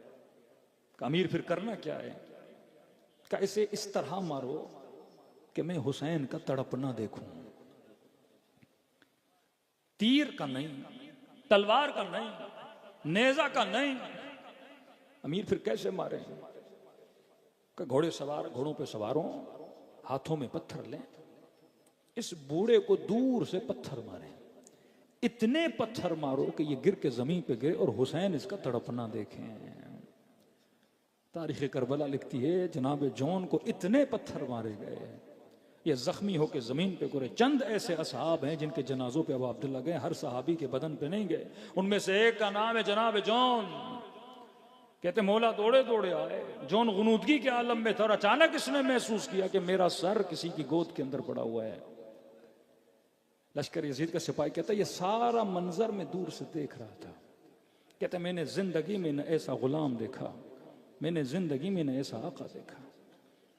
अमीर फिर करना क्या है? का इसे इस तरह मारो कि मैं हुसैन का तड़पना देखूं। तीर का नहीं, तलवार का नहीं, नेजा का नहीं। अमीर फिर कैसे मारे? का घोड़े सवार, घोड़ों पे सवारों, हाथों में पत्थर लें, इस बूढ़े को दूर से पत्थर मारे। इतने पत्थर मारो कि ये गिर के जमीन पे गिरे और हुसैन इसका तड़पना देखें। तारीख करबला लिखती है जनाब जॉन को इतने पत्थर मारे गए, ये जख्मी होकर जमीन पे गिरे। चंद ऐसे असहाब हैं जिनके जनाजों पे अबू अब्दुल्ला गए, हर सहाबी के बदन पे नहीं गए। उनमें से एक का नाम है जनाब जॉन। कहते मौला दौड़े दौड़े आए, जॉन गुनूदगी के आलम में था और अचानक इसने महसूस किया कि मेरा सर किसी की गोद के अंदर पड़ा हुआ है। लश्कर यजीद का सिपाही कहता ये सारा मंजर में दूर से देख रहा था। कहते मैंने जिंदगी में न ऐसा गुलाम देखा, मैंने जिंदगी में न ऐसा आका देखा।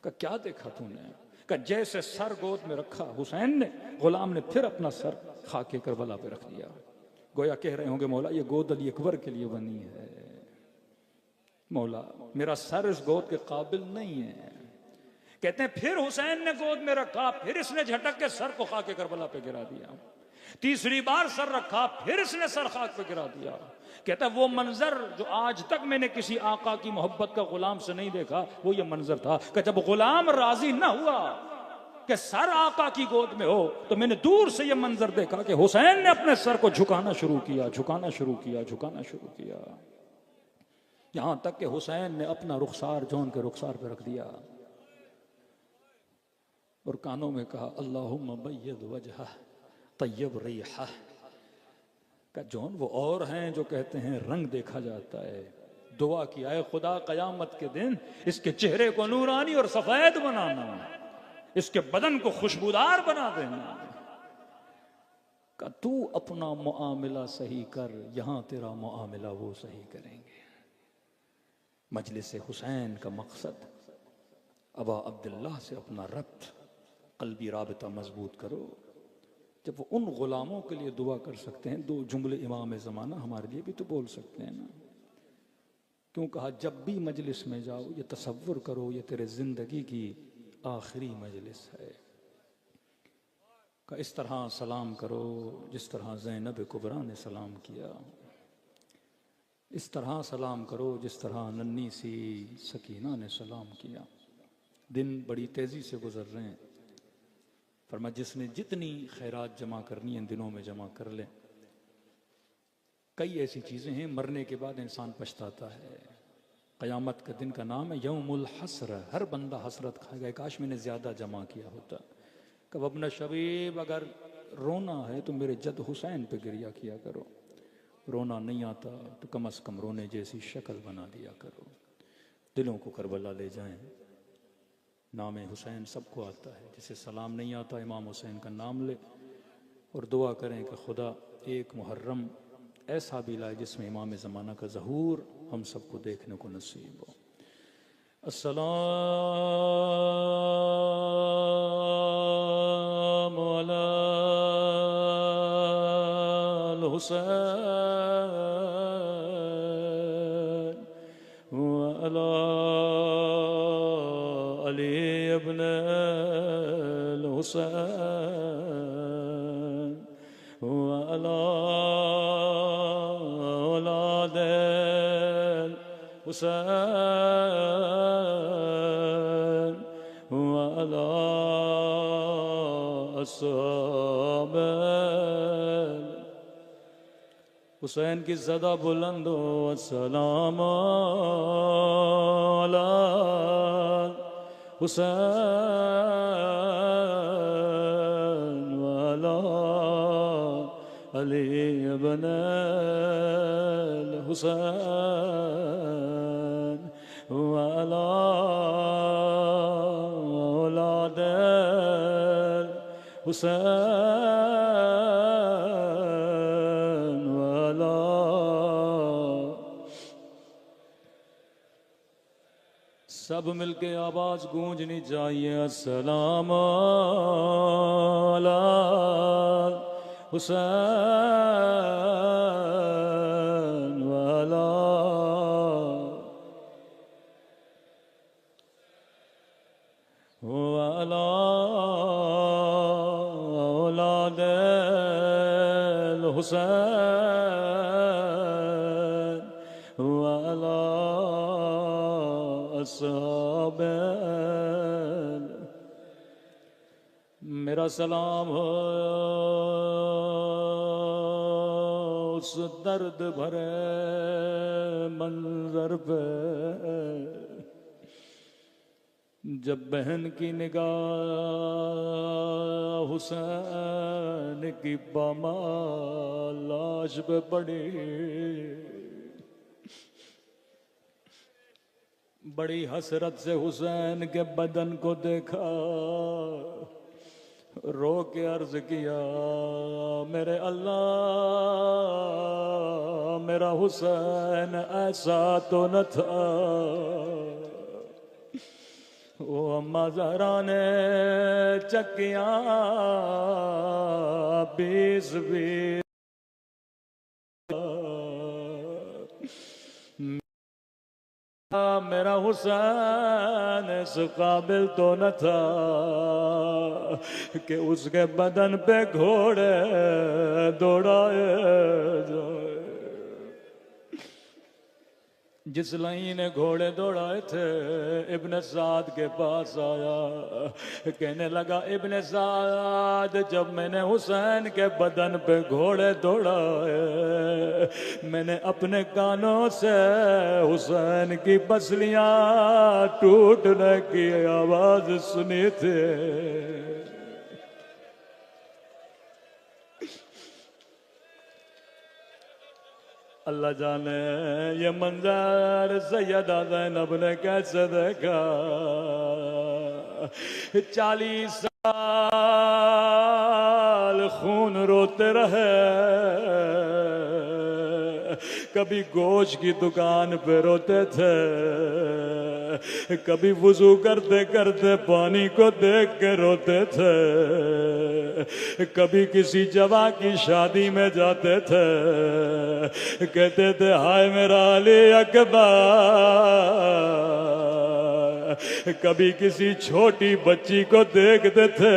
का क्या देखा तूने? का जैसे सर गोद में रखा हुसैन ने, गुलाम ने फिर अपना सर खाके करबला पे रख दिया। गोया कह रहे होंगे मौला ये गोद अली अकबर के लिए बनी है, मौला मेरा सर इस गोद के काबिल नहीं है। कहते हैं फिर हुसैन ने गोद में रखा, फिर इसने झटक के सर को खाके करबला पे गिरा दिया। तीसरी बार सर रखा, फिर इसने सर खाक पे गिरा दिया। कहता वो मंजर जो आज तक मैंने किसी आका की मोहब्बत का गुलाम से नहीं देखा, वो ये मंजर था कि जब गुलाम राजी ना हुआ कि सर आका की गोद में हो, तो मैंने दूर से ये मंजर देखा कि हुसैन ने अपने सर को झुकाना शुरू किया, झुकाना शुरू किया, झुकाना शुरू किया, यहां तक कि हुसैन ने अपना रुखसार जॉन के रुखसार पे रख दिया और कानों में कहा अल्लाहुम्मा बय्यद वजहा तय्यब रिहा। का जॉन वो और हैं जो कहते हैं रंग देखा जाता है। दुआ किया है खुदा कयामत के दिन इसके चेहरे को नूरानी और सफेद बनाना, इसके बदन को खुशबूदार बना देना। का तू अपना मुआमिला सही कर, यहां तेरा मुआमिला वो सही करेंगे। मजलिस हुसैन का मकसद अबा अब्दुल्लाह से अपना रब्त, कल्बी राबिता मजबूत करो। जब वो उन गुलामों के लिए दुआ कर सकते हैं, दो जुमले इमाम ज़माना हमारे लिए भी तो बोल सकते हैं ना। क्यों कहा जब भी मजलिस में जाओ ये तसव्वुर करो ये तेरे जिंदगी की आखिरी मजलिस है। का इस तरह सलाम करो जिस तरह ज़ैनब कुबरा ने सलाम किया, इस तरह सलाम करो जिस तरह नन्ही सी सकीना ने सलाम किया। दिन बड़ी तेज़ी से गुजर रहे हैं। फरमा जिसने जितनी खैरात जमा करनी है इन दिनों में जमा कर ले। कई ऐसी चीज़ें हैं मरने के बाद इंसान पछताता है। क़यामत का दिन का नाम है यौमुल हस्र। हर बंदा हसरत खाएगा, काश मैंने ज़्यादा जमा किया होता। कब अपना शबीब अगर रोना है तो मेरे जद हुसैन पे गिरिया किया करो, रोना नहीं आता तो कम अज़ कम रोने जैसी शक्ल बना दिया करो। दिलों को करबला ले जाएं। नाम हुसैन सबको आता है, जिसे सलाम नहीं आता इमाम हुसैन का नाम ले और दुआ करें कि खुदा एक मुहर्रम ऐसा भी लाए जिसमें इमाम ज़माना का ज़हूर हम सबको देखने को नसीब हो। अस्सलामु अलल हुसैन व अला अली इब्न अल हुसैन व अला औलाद अल हुसैन व अला अस्हाब अल हुसैन की ज़दा बुलंद हो। अस्सलाम अला हुसैन व अला अली इब्न अल हुसैन व अला औलाद अल हुसैन व अला सब मिलके आवाज गूंजनी चाहिए, अस्सलाम अला हुसैन वाला वाला औलाद हुसैन वाला अस्हाब। मेरा सलाम हो उस दर्द भरे मंजर पे जब बहन की निगाह हुसैन की पामाल लाश पे पड़ी। बड़ी हसरत से हुसैन के बदन को देखा, रो के अर्ज किया, मेरे अल्लाह मेरा हुसैन ऐसा तो न था। वो अम्मा ज़हरा ने चक्कियां 20-20 मेरा हुसैन इस काबिल तो न था कि उसके बदन पे घोड़े दौड़ाए जाए। जिस लाइन ने घोड़े दौड़ाए थे, इब्न साद के पास आया, कहने लगा, इब्न साद जब मैंने हुसैन के बदन पे घोड़े दौड़ाए, मैंने अपने कानों से हुसैन की पसलियां टूटने की आवाज सुनी थी। अल्लाह जाने ये मंजर सैयदा ज़ैनब ने कैसे देखा। 40 साल खून रोते रहे, कभी गोश्त की दुकान पे रोते थे, कभी वुजू करते करते पानी को देख के रोते थे, कभी किसी जवा की शादी में जाते थे, कहते थे हाय मेरा अली अकबर। कभी किसी छोटी बच्ची को देखते थे,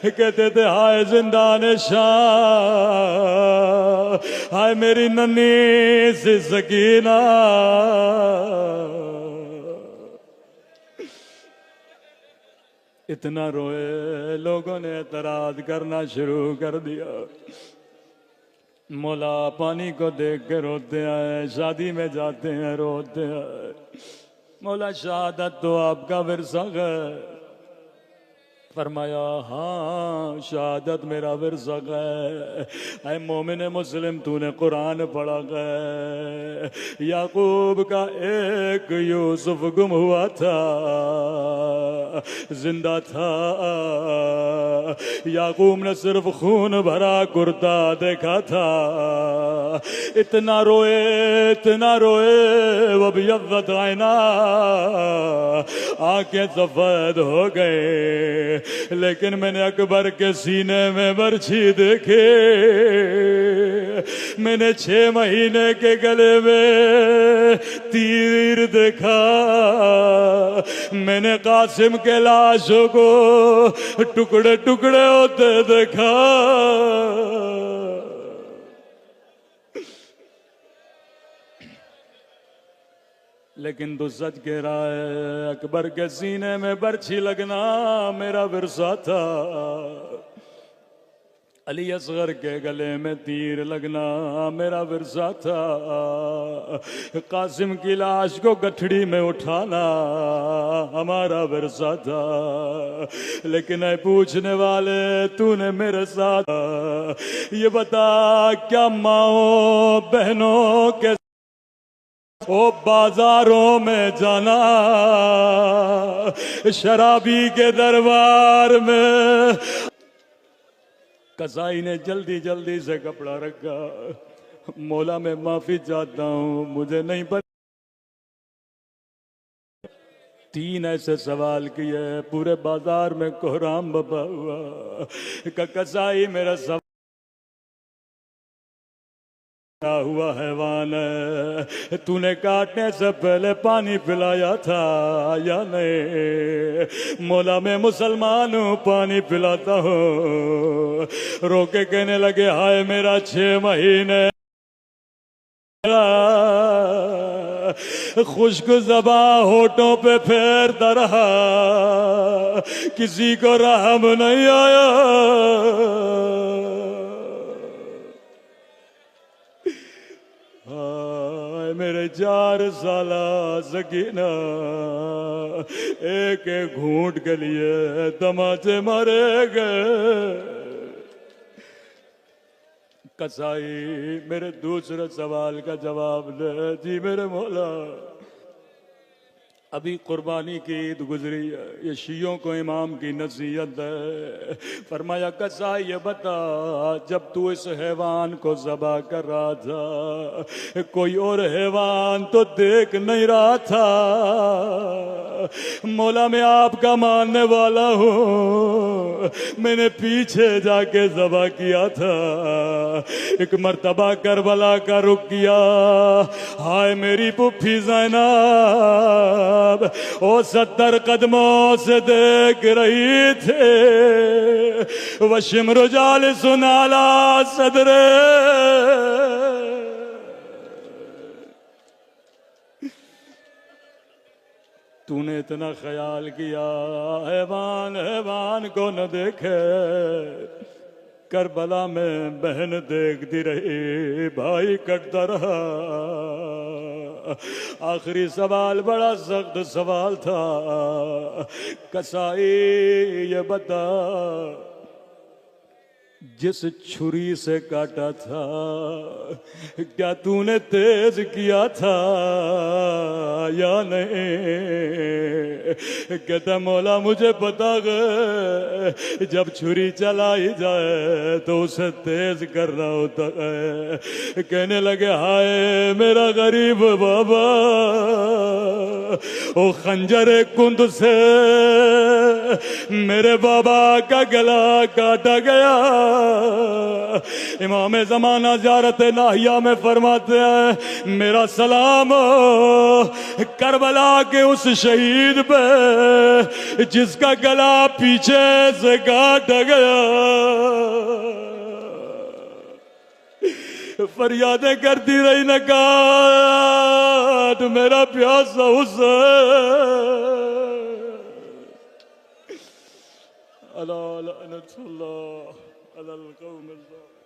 कहते थे हाय जिंदान शाह, हाय मेरी नन्ही सी सकीना। इतना रोए, लोगों ने एतराज करना शुरू कर दिया। मौला पानी को देख के रोते आए, शादी में जाते हैं रोते आए। मौला शहादत तो आपका विरसा है। फरमाया हाँ शहादत मेरा विरसा है। ऐ मोमिन मुस्लिम तूने कुरान पढ़ा है, याकूब का एक यूसुफ गुम हुआ था, जिंदा था। याकूब ने सिर्फ खून भरा कुर्ता देखा था। इतना रोए वब यव्वत आईना, आंखें सफेद हो गए। लेकिन मैंने अकबर के सीने में बर्छी देखे, मैंने 6 महीने के गले में तीर देखा, मैंने कासिम के लाशों को टुकड़े टुकड़े होते देखा। लेकिन तो सच कह रहा है, अकबर के सीने में बर्छी लगना मेरा विरसा था, अली असगर के गले में तीर लगना मेरा विरसा था, कासिम की लाश को गठड़ी में उठाना हमारा विरसा था। लेकिन ऐ पूछने वाले तूने मेरे साथ ये बता, क्या माओ बहनों के ओ बाजारों में जाना, शराबी के दरबार में। कसाई ने जल्दी जल्दी से कपड़ा रखा, मौला मैं माफी चाहता हूँ, मुझे नहीं पता 3 ऐसे सवाल किए, पूरे बाजार में कोहराम बपा हुआ। कसाई मेरा सवाल हुआ हैवान है, तूने काटने से पहले पानी पिलाया था या नहीं? मौला मैं मुसलमान हूँ, पानी पिलाता हूँ। रोके कहने लगे हाय मेरा 6 महीने खुश्क ज़बा होठों पे फेरता रहा, किसी को रहम नहीं आया। मेरे 4 साला सकीना एक एक घूंट के लिए तमाचे मारे गए। कसाई मेरे दूसरे सवाल का जवाब दे। जी मेरे मौला, अभी कुर्बानी की ईद गुजरी है, ये शियों को इमाम की नसीहत है। फरमाया कसाई ये बता, जब तू इस हैवान को ज़बा कर रहा था, कोई और हैवान तो देख नहीं रहा था? मौला मैं आपका मानने वाला हूँ, मैंने पीछे जाके ज़बा किया था। एक मर्तबा करबला का रुक किया, हाय मेरी पुप्पी ज़ैनब ओ 70 कदमों से देख रही थे। वशिम रुजाल सुनाला सदरे, तूने इतना ख्याल किया हैवान हैवान को न देखे। करबला में बहन देखती रही, भाई कटता रहा। आखिरी सवाल बड़ा सख्त सवाल था। कसाई ये बता, जिस छुरी से काटा था क्या तूने तेज किया था या नहीं? कहता मौला मुझे पता है, जब छुरी चलाई जाए तो उसे तेज करना होता है। कहने लगे हाय मेरा गरीब बाबा, ओ खंजर कुंद से मेरे बाबा का गला काटा गया। इमाम ज़माना ज़ियारत नाहिया में फरमाते हैं, मेरा सलाम करबला के उस शहीद पे जिसका गला पीछे से काटा गया। फरियादें करती रही, न काट मेरा प्यासा हुसैन। अला लअनतुल्लाह अलल कौमिल ज़ालिमीन।